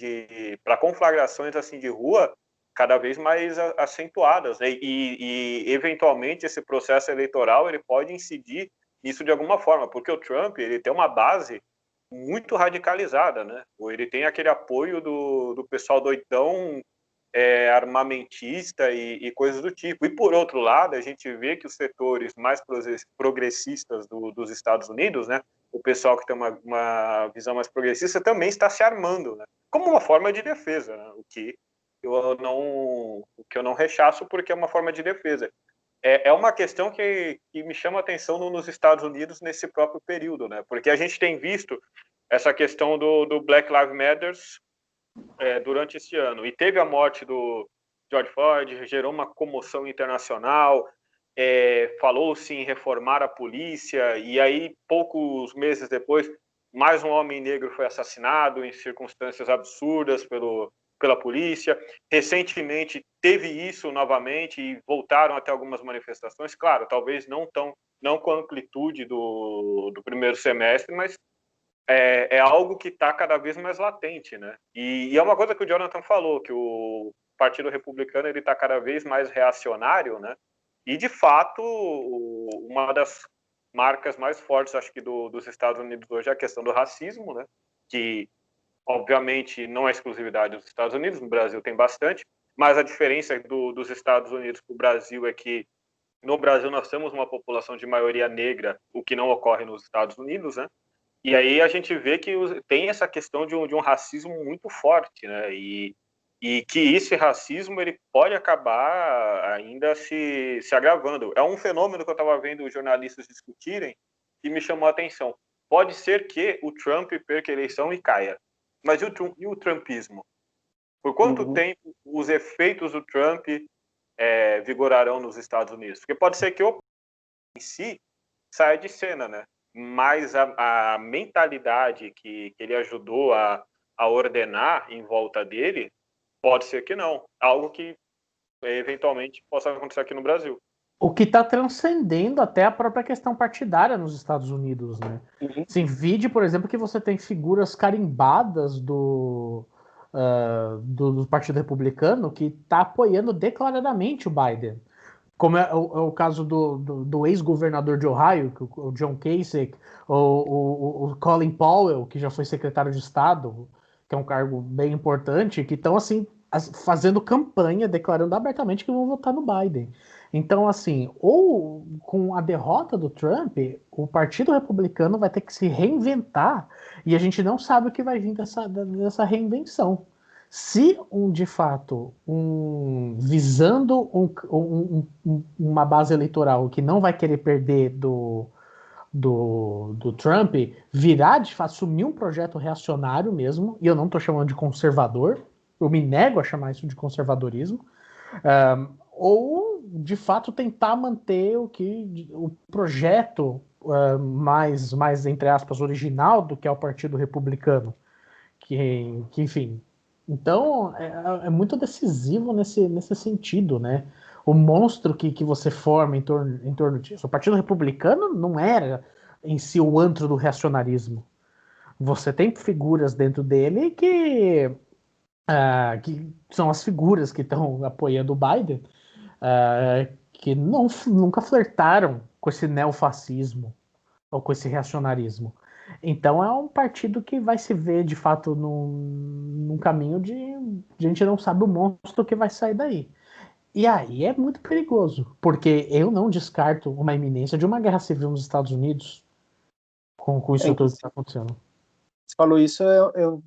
para conflagrações assim de rua cada vez mais acentuadas, né? E eventualmente esse processo eleitoral ele pode incidir nisso de alguma forma, porque o Trump ele tem uma base muito radicalizada, né? Ou ele tem aquele apoio do pessoal doidão, armamentista e coisas do tipo. E por outro lado, a gente vê que os setores mais progressistas dos Estados Unidos, né, o pessoal que tem uma visão mais progressista também está se armando, né, como uma forma de defesa, né, o que eu não rechaço porque é uma forma de defesa. É uma questão que me chama a atenção nos Estados Unidos nesse próprio período, né, porque a gente tem visto essa questão do Black Lives Matter durante esse ano. E teve a morte do George Floyd, gerou uma comoção internacional, falou-se em reformar a polícia, e aí, poucos meses depois, mais um homem negro foi assassinado em circunstâncias absurdas pela polícia. Recentemente teve isso novamente e voltaram até algumas manifestações. Claro, talvez não com a amplitude do primeiro semestre, mas é algo que está cada vez mais latente, né? E é uma coisa que o Jonathan falou, que o Partido Republicano ele está cada vez mais reacionário, né? E de fato, uma das marcas mais fortes, acho que dos Estados Unidos hoje é a questão do racismo, né? Que obviamente não é exclusividade dos Estados Unidos, no Brasil tem bastante, mas a diferença dos Estados Unidos para o Brasil é que no Brasil nós temos uma população de maioria negra, o que não ocorre nos Estados Unidos, né? E aí a gente vê que tem essa questão de um racismo muito forte, né? E que esse racismo ele pode acabar ainda se agravando. É um fenômeno que eu estava vendo jornalistas discutirem que me chamou a atenção. Pode ser que o Trump perca a eleição e caia. Mas e o trumpismo? Por quanto tempo os efeitos do Trump vigorarão nos Estados Unidos? Porque pode ser que o em si saia de cena, né? Mas a mentalidade que ele ajudou a ordenar em volta dele, pode ser que não. Algo que eventualmente possa acontecer aqui no Brasil. O que está transcendendo até a própria questão partidária nos Estados Unidos, né? Assim, vide, por exemplo, que você tem figuras carimbadas do Partido Republicano que está apoiando declaradamente o Biden. Como é o caso do ex-governador de Ohio, o John Kasich, o Colin Powell, que já foi secretário de Estado, que é um cargo bem importante, que estão assim fazendo campanha, declarando abertamente que vão votar no Biden. Então, assim, ou com a derrota do Trump, o Partido Republicano vai ter que se reinventar e a gente não sabe o que vai vir dessa reinvenção. Se, de fato, visando uma base eleitoral que não vai querer perder do Trump, virar, de fato, assumir um projeto reacionário mesmo, e eu não estou chamando de conservador, eu me nego a chamar isso de conservadorismo, ou de fato tentar manter o projeto mais entre aspas original do que é o Partido Republicano, que enfim, então é muito decisivo nesse sentido, né? O monstro que você forma em torno disso. O Partido Republicano não era em si o antro do reacionarismo. Você tem figuras dentro dele que são as figuras que estão apoiando o Biden, que nunca flertaram com esse neofascismo ou com esse reacionarismo. Então é um partido que vai se ver, de fato, num caminho de a gente não sabe o monstro que vai sair daí. E aí é muito perigoso, porque eu não descarto uma iminência de uma guerra civil nos Estados Unidos com isso tudo que está acontecendo. Você falou isso, eu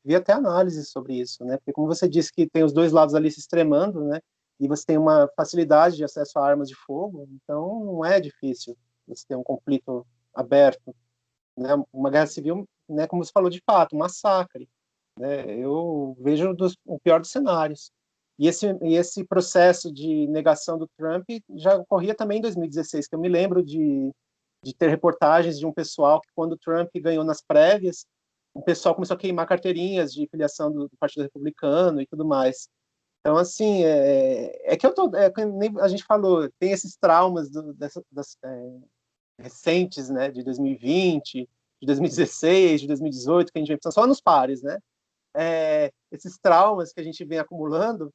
vi até análise sobre isso, né? Porque como você disse que tem os dois lados ali se extremando, né? E você tem uma facilidade de acesso a armas de fogo, então não é difícil você ter um conflito aberto, né? Uma guerra civil, né? Como você falou, de fato, um massacre, né? Eu vejo o pior dos cenários. E esse processo de negação do Trump já ocorria também em 2016, que eu me lembro de ter reportagens de um pessoal que, quando o Trump ganhou nas prévias, o pessoal começou a queimar carteirinhas de filiação do Partido Republicano e tudo mais. Então, assim, que eu tô, nem a gente falou, tem esses traumas recentes, né, de 2020, de 2016, de 2018, que a gente vem pensando só nos pares, né? Esses traumas que a gente vem acumulando,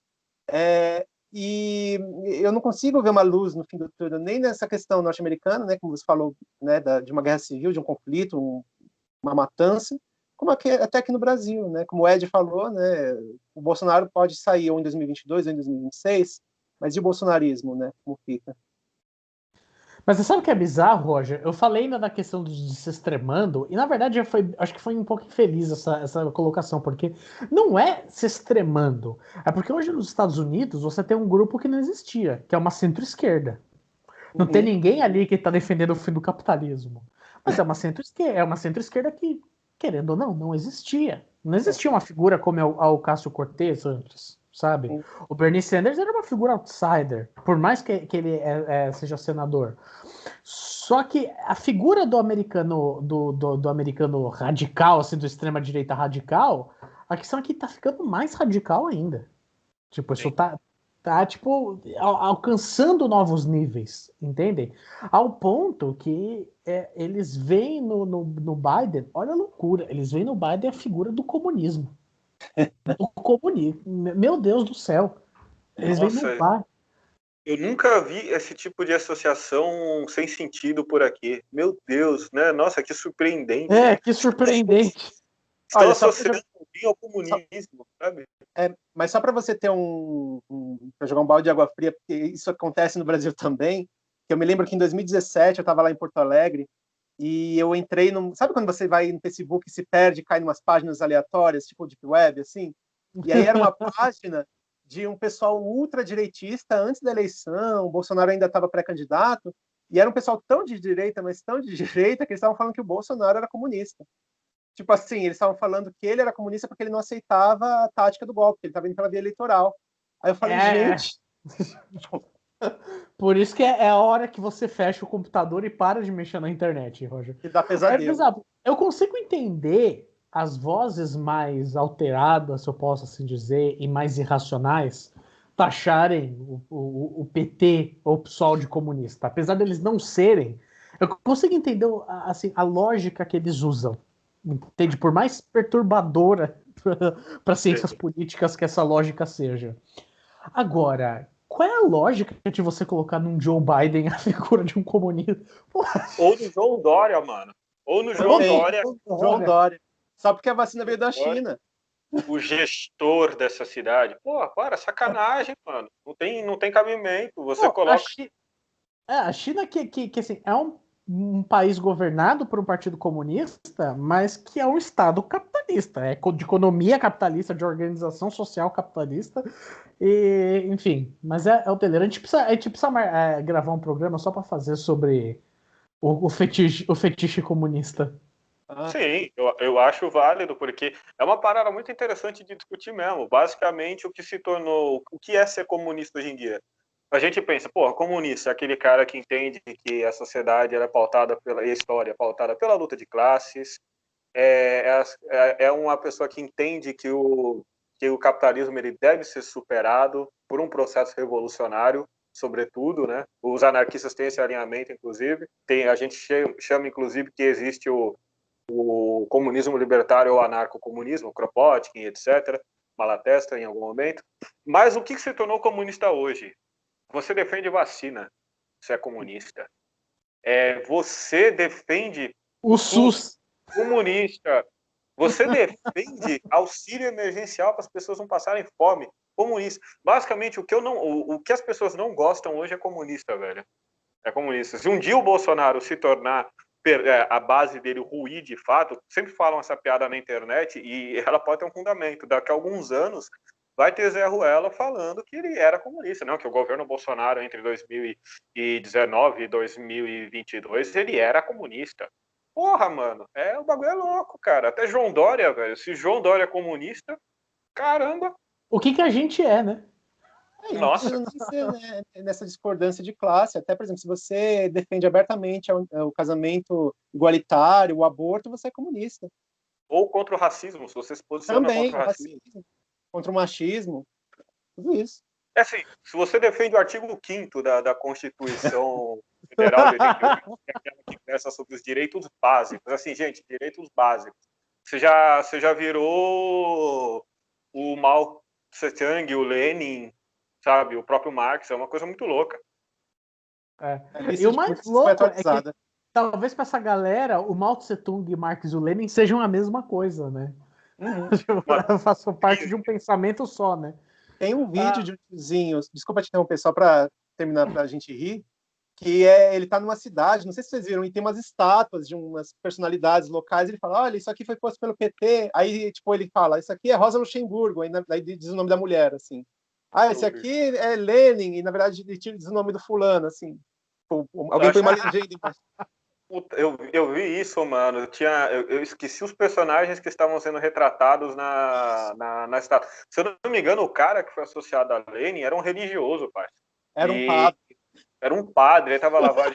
e eu não consigo ver uma luz no fim do túnel, nem nessa questão norte-americana, né, como você falou, né, de uma guerra civil, de um conflito, uma matança, como até aqui no Brasil, né? Como o Ed falou, né? O Bolsonaro pode sair ou em 2022 ou em 2026, mas e o bolsonarismo, né? Como fica? Mas você sabe o que é bizarro, Roger? Eu falei ainda da questão de se extremando, e na verdade acho que foi um pouco infeliz essa colocação, porque não é se extremando. É porque hoje nos Estados Unidos você tem um grupo que não existia, que é uma centro-esquerda. Não tem ninguém ali que está defendendo o fim do capitalismo. Mas é uma centro-esquerda que, querendo ou não existia. Não existia uma figura como o Cássio Cortez antes, sabe? O Bernie Sanders era uma figura outsider, por mais que ele seja senador. Só que a figura do americano radical, assim, do extrema-direita radical, a questão é que tá ficando mais radical ainda. Tipo, isso tá tipo, alcançando novos níveis, entendem? Ao ponto que eles veem no Biden, olha a loucura, eles veem no Biden a figura do comunismo. Do comunismo. Meu Deus do céu. Eles veem no Biden. Eu nunca vi esse tipo de associação sem sentido por aqui. Meu Deus, né? Nossa, que surpreendente. Que surpreendente. Estão associando ao comunismo, sabe? Mas só para você ter para jogar um balde de água fria, porque isso acontece no Brasil também, que eu me lembro que em 2017 eu estava lá em Porto Alegre e eu entrei sabe quando você vai no Facebook e se perde, cai em umas páginas aleatórias, tipo Deep Web, assim? E aí era uma página de um pessoal ultradireitista antes da eleição, o Bolsonaro ainda estava pré-candidato, e era um pessoal tão de direita, mas tão de direita, que eles estavam falando que o Bolsonaro era comunista. Tipo assim, eles estavam falando que ele era comunista porque ele não aceitava a tática do golpe, ele estava indo pela via eleitoral. Aí eu falei, gente... Por isso que é a hora que você fecha o computador e para de mexer na internet, Roger. Que dá pesadelo. Eu consigo entender as vozes mais alteradas, se eu posso assim dizer, e mais irracionais, taxarem o PT ou o PSOL de comunista. Apesar deles não serem, eu consigo entender assim, a lógica que eles usam. Entende? Por mais perturbadora para ciências políticas que essa lógica seja. Agora, qual é a lógica de você colocar num Joe Biden a figura de um comunista? Porra. Ou no João Dória, mano. Ou no João Dória. João Dória. Só porque a vacina veio da China. o gestor dessa cidade. Pô, para, sacanagem, mano. Não tem cabimento. Você coloca... A China que assim, é um país governado por um partido comunista, mas que é um Estado capitalista, é de economia capitalista, de organização social capitalista, e, enfim, mas é o dele. A gente precisa gravar um programa só para fazer sobre o fetiche comunista. Sim, eu acho válido, porque é uma parada muito interessante de discutir mesmo. Basicamente, o que é ser comunista hoje em dia? A gente pensa, pô, comunista é aquele cara que entende que a sociedade é pautada a história é pautada pela luta de classes, é uma pessoa que entende que o capitalismo ele deve ser superado por um processo revolucionário, sobretudo, né? Os anarquistas têm esse alinhamento, inclusive. A gente chama, inclusive, que existe o comunismo libertário ou anarcocomunismo, Kropotkin, etc., Malatesta em algum momento. Mas o que se tornou comunista hoje? Você defende vacina, você é comunista. Você defende o SUS, comunista. Você defende auxílio emergencial para as pessoas não passarem fome, comunista. Basicamente, o que as pessoas não gostam hoje é comunista, velho. É comunista. Se um dia o Bolsonaro se tornar a base dele ruir de fato, sempre falam essa piada na internet e ela pode ter um fundamento. Daqui a alguns anos vai ter Zé Ruela falando que ele era comunista, não, que o governo Bolsonaro entre 2019 e 2022 ele era comunista. Porra, mano, o bagulho é louco, cara. Até João Dória, velho. Se João Dória é comunista, caramba. O que a gente é, né? Nossa. Não precisa ser, né, nessa discordância de classe. Até, por exemplo, se você defende abertamente o casamento igualitário, o aborto, você é comunista. Ou contra o racismo, se você se posiciona também, contra o racismo. Contra o machismo, tudo isso. Assim, se você defende o artigo 5º da Constituição Federal de 88, que é aquela que versa sobre os direitos básicos, assim, gente, direitos básicos. Você já virou o Mao Tse-tung, o Lenin, sabe, o próprio Marx, é uma coisa muito louca. E o mais louco é que talvez para essa galera o Mao Tse-tung, Marx e o Lenin sejam a mesma coisa, né? Façam parte de um pensamento só, né? Tem um vídeo de um tiozinho, desculpa te interromper, só para terminar, para a gente rir, que ele está numa cidade, não sei se vocês viram, e tem umas estátuas de umas personalidades locais, ele fala, olha, isso aqui foi posto pelo PT, aí tipo, ele fala, isso aqui é Rosa Luxemburgo, aí diz o nome da mulher, assim. Esse aqui é Lenin, e na verdade ele diz o nome do fulano, assim. Alguém põe uma legenda embaixo. Eu vi isso, mano. Eu esqueci os personagens que estavam sendo retratados na estátua. Se eu não me engano, o cara que foi associado a Lenin era um religioso, pai. Era um padre. Era um padre, ele tava lavado.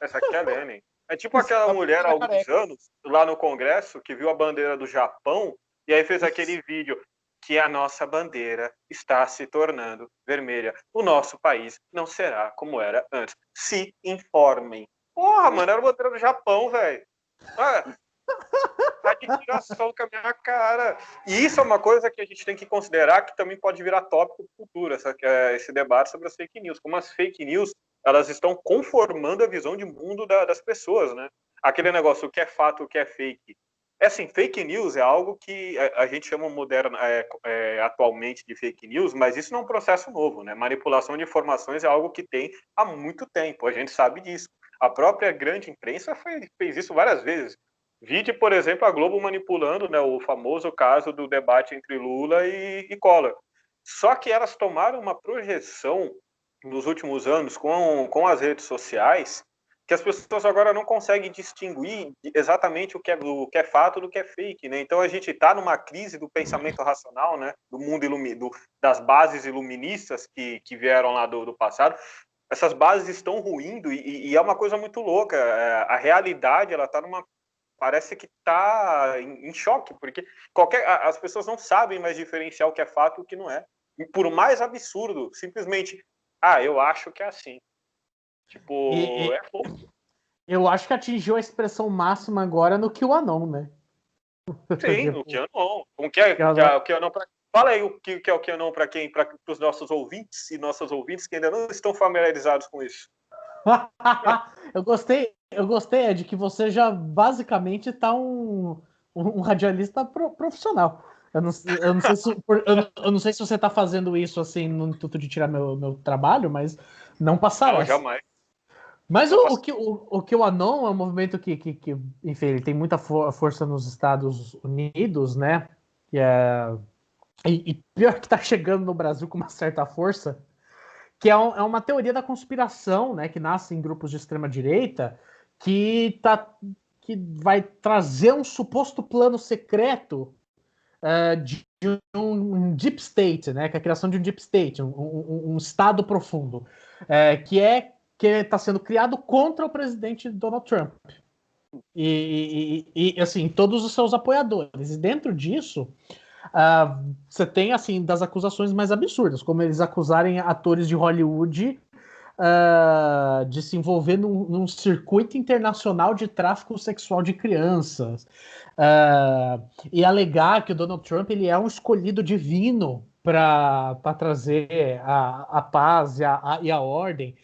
Essa aqui é Lenin. É tipo aquela mulher há alguns anos, lá no Congresso, que viu a bandeira do Japão e aí fez aquele vídeo que a nossa bandeira está se tornando vermelha. O nosso país não será como era antes. Se informem. Porra, mano, era a bandeira do Japão, velho. Tá de tiração com a minha cara. E isso é uma coisa que a gente tem que considerar que também pode virar tópico futuro, esse debate sobre as fake news. Como as fake news, elas estão conformando a visão de mundo das pessoas, né? Aquele negócio, o que é fato, o que é fake. Assim, fake news é algo que a gente chama atualmente de fake news, mas isso não é um processo novo, né? Manipulação de informações é algo que tem há muito tempo, a gente sabe disso. A própria grande imprensa fez isso várias vezes. Vide, por exemplo, a Globo manipulando, né, o famoso caso do debate entre Lula e Collor. Só que elas tomaram uma projeção nos últimos anos com as redes sociais que as pessoas agora não conseguem distinguir exatamente o que é fato do que é fake, né? Então a gente está numa crise do pensamento racional, né? Do mundo das bases iluministas que vieram lá do passado. Essas bases estão ruindo e é uma coisa muito louca. A realidade ela está parece que está em choque, porque as pessoas não sabem mais diferenciar o que é fato e o que não é. E por mais absurdo, simplesmente, eu acho que é assim. Tipo, eu acho que atingiu a expressão máxima agora no QAnon, né? Sim, no QAnon. O que é o QAnon pra... Fala aí o que é o QAnon para os nossos ouvintes e nossas ouvintes que ainda não estão familiarizados com isso. Eu gostei, Ed, que você já basicamente tá um radialista profissional. Eu não sei se você está fazendo isso assim no intuito de tirar meu trabalho, mas não passará. Não, jamais. Mas o QAnon é um movimento que enfim, ele tem muita força nos Estados Unidos, né? E pior que está chegando no Brasil com uma certa força, que é uma teoria da conspiração, né? Que nasce em grupos de extrema-direita, que vai trazer um suposto plano secreto de um deep state, né? Que é a criação de um deep state, um estado profundo, que está sendo criado contra o presidente Donald Trump. E assim, todos os seus apoiadores. E dentro disso, você tem assim das acusações mais absurdas, como eles acusarem atores de Hollywood de se envolver num circuito internacional de tráfico sexual de crianças, e alegar que o Donald Trump ele é um escolhido divino para trazer a paz e a ordem.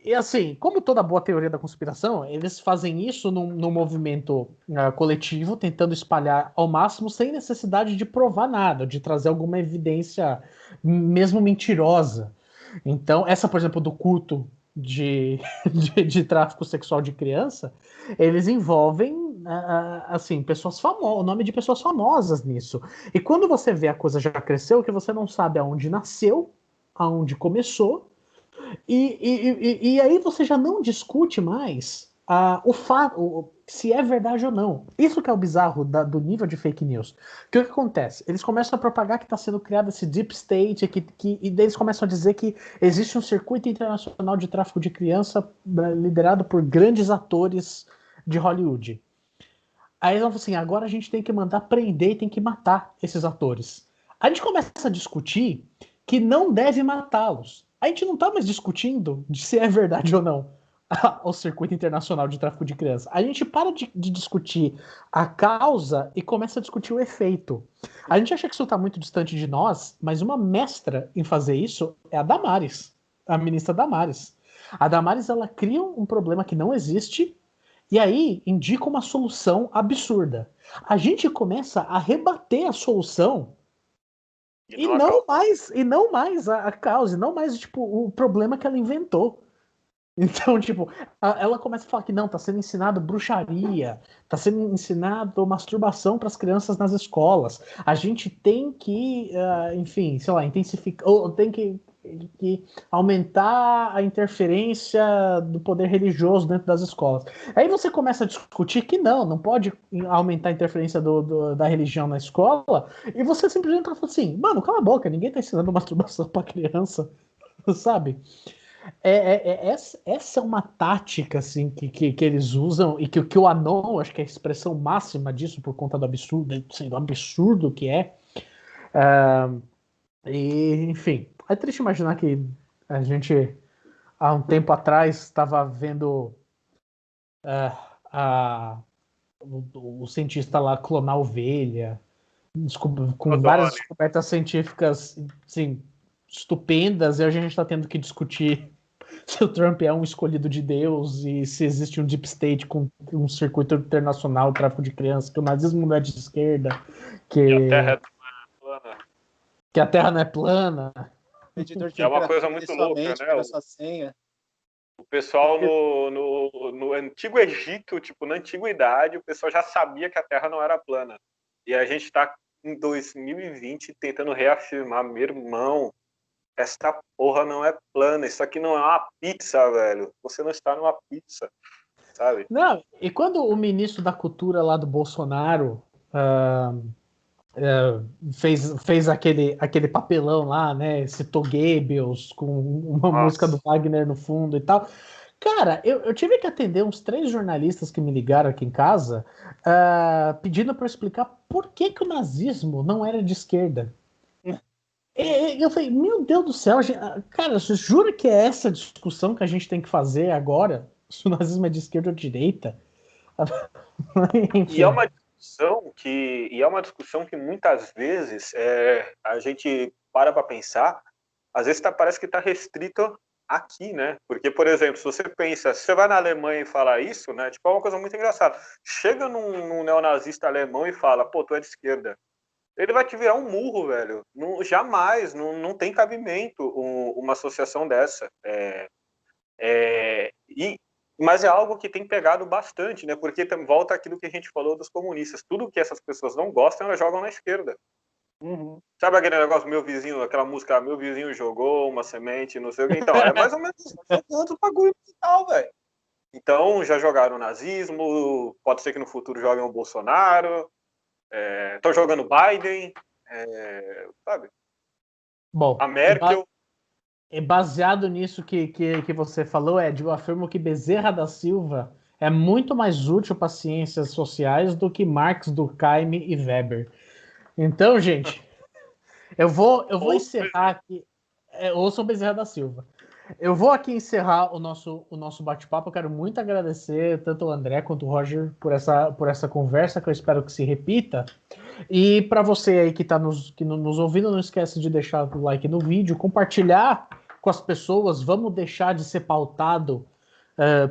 E assim, como toda boa teoria da conspiração, eles fazem isso num movimento coletivo, tentando espalhar ao máximo, sem necessidade de provar nada, de trazer alguma evidência, mesmo mentirosa. Então, essa, por exemplo, do culto de tráfico sexual de criança, eles envolvem assim, pessoas famosas, o nome de pessoas famosas nisso. E quando você vê a coisa já cresceu, que você não sabe aonde nasceu, aonde começou, e aí você já não discute mais o fato, se é verdade ou não. Isso que é o bizarro do nível de fake news. Que o que acontece? Eles começam a propagar que está sendo criado esse deep state, e daí eles começam a dizer que existe um circuito internacional de tráfico de criança liderado por grandes atores de Hollywood. Aí eles vão assim, agora a gente tem que mandar prender e tem que matar esses atores. A gente começa a discutir que não deve matá-los. A gente não está mais discutindo de se é verdade ou não o circuito internacional de tráfico de crianças. A gente para de discutir a causa e começa a discutir o efeito. A gente acha que isso está muito distante de nós, mas uma mestra em fazer isso é a Damares, a ministra Damares. A Damares, ela cria um problema que não existe e aí indica uma solução absurda. A gente começa a rebater a solução e não mais a causa, e não mais tipo o problema que ela inventou. Então, tipo, ela começa a falar que não, tá sendo ensinado bruxaria, tá sendo ensinado masturbação para as crianças nas escolas. A gente tem que, enfim, sei lá, intensificar, ou tem que aumentar a interferência do poder religioso dentro das escolas. Aí você começa a discutir que não pode aumentar a interferência da religião na escola, e você simplesmente tá falando assim, mano, cala a boca, ninguém tá ensinando masturbação para criança, sabe? Essa é uma tática assim, que eles usam e que o Anon, acho que é a expressão máxima disso por conta do absurdo, sendo absurdo que é. E, enfim, é triste imaginar que a gente, há um tempo atrás, estava vendo o cientista lá clonar ovelha, com várias descobertas científicas assim, estupendas, e a gente está tendo que discutir se o Trump é um escolhido de Deus e se existe um deep state com um circuito internacional, tráfico de crianças, que o nazismo não é de esquerda, que a Terra não é plana. É uma coisa muito louca, né? O pessoal no Antigo Egito, tipo, na Antiguidade, o pessoal já sabia que a Terra não era plana. E a gente está em 2020 tentando reafirmar, meu irmão, essa porra não é plana, isso aqui não é uma pizza, velho. Você não está numa pizza, sabe? Não, e quando o ministro da Cultura lá do Bolsonaro fez aquele papelão lá, né? Citou Goebbels com uma música do Wagner no fundo e tal. Cara, eu tive que atender uns 3 jornalistas que me ligaram aqui em casa pedindo para eu explicar por que o nazismo não era de esquerda. Eu falei, meu Deus do céu, cara, você jura que é essa discussão que a gente tem que fazer agora? Se o nazismo é de esquerda ou de direita? E é uma discussão que muitas vezes a gente para pensar, às vezes parece que está restrito aqui, né? Porque, por exemplo, se você vai na Alemanha e fala isso, né? Tipo, é uma coisa muito engraçada. Chega num neonazista alemão e fala, pô, tu é de esquerda. Ele vai te virar um murro, velho. Não, jamais, não tem cabimento uma associação dessa. Mas é algo que tem pegado bastante, né? Porque volta aquilo que a gente falou dos comunistas. Tudo que essas pessoas não gostam, elas jogam na esquerda. Uhum. Sabe aquele negócio, meu vizinho, aquela música, meu vizinho jogou uma semente, não sei o que. Então, é mais ou menos outro bagulho e tal, velho. Então, já jogaram o nazismo, pode ser que no futuro joguem o Bolsonaro, estão jogando Biden, sabe? Bom, A Merkel. Baseado nisso que você falou, Ed, eu afirmo que Bezerra da Silva é muito mais útil para ciências sociais do que Marx, Durkheim e Weber. Então, gente, eu vou encerrar aqui. Ouçam Bezerra da Silva. Eu vou aqui encerrar o nosso bate-papo. Eu quero muito agradecer tanto o André quanto o Roger por essa conversa, que eu espero que se repita. E para você aí que está nos ouvindo, não esquece de deixar o like no vídeo, compartilhar com as pessoas. Vamos deixar de ser pautado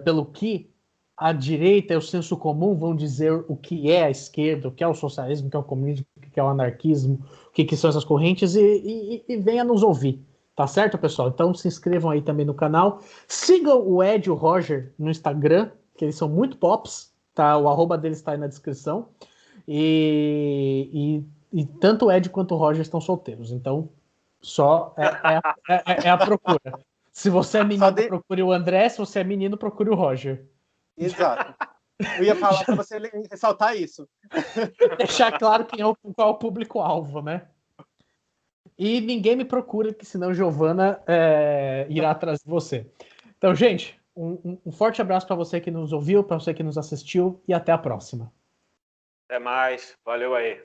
pelo que a direita e o senso comum vão dizer o que é a esquerda, o que é o socialismo, o que é o comunismo, o que é o anarquismo, o que são essas correntes, e venha nos ouvir. Tá certo, pessoal? Então se inscrevam aí também no canal. Sigam o Ed e o Roger no Instagram, que eles são muito pops. Tá? O arroba deles está aí na descrição. E tanto o Ed quanto o Roger estão solteiros. Então, só é a procura. Se você é menino, procure o André. Se você é menino, procure o Roger. Exato. Eu ia falar para você ressaltar isso. Deixar claro qual é o público-alvo, né? E ninguém me procura, que senão Giovana irá atrás de você. Então, gente, um forte abraço para você que nos ouviu, para você que nos assistiu, e até a próxima. Até mais. Valeu aí.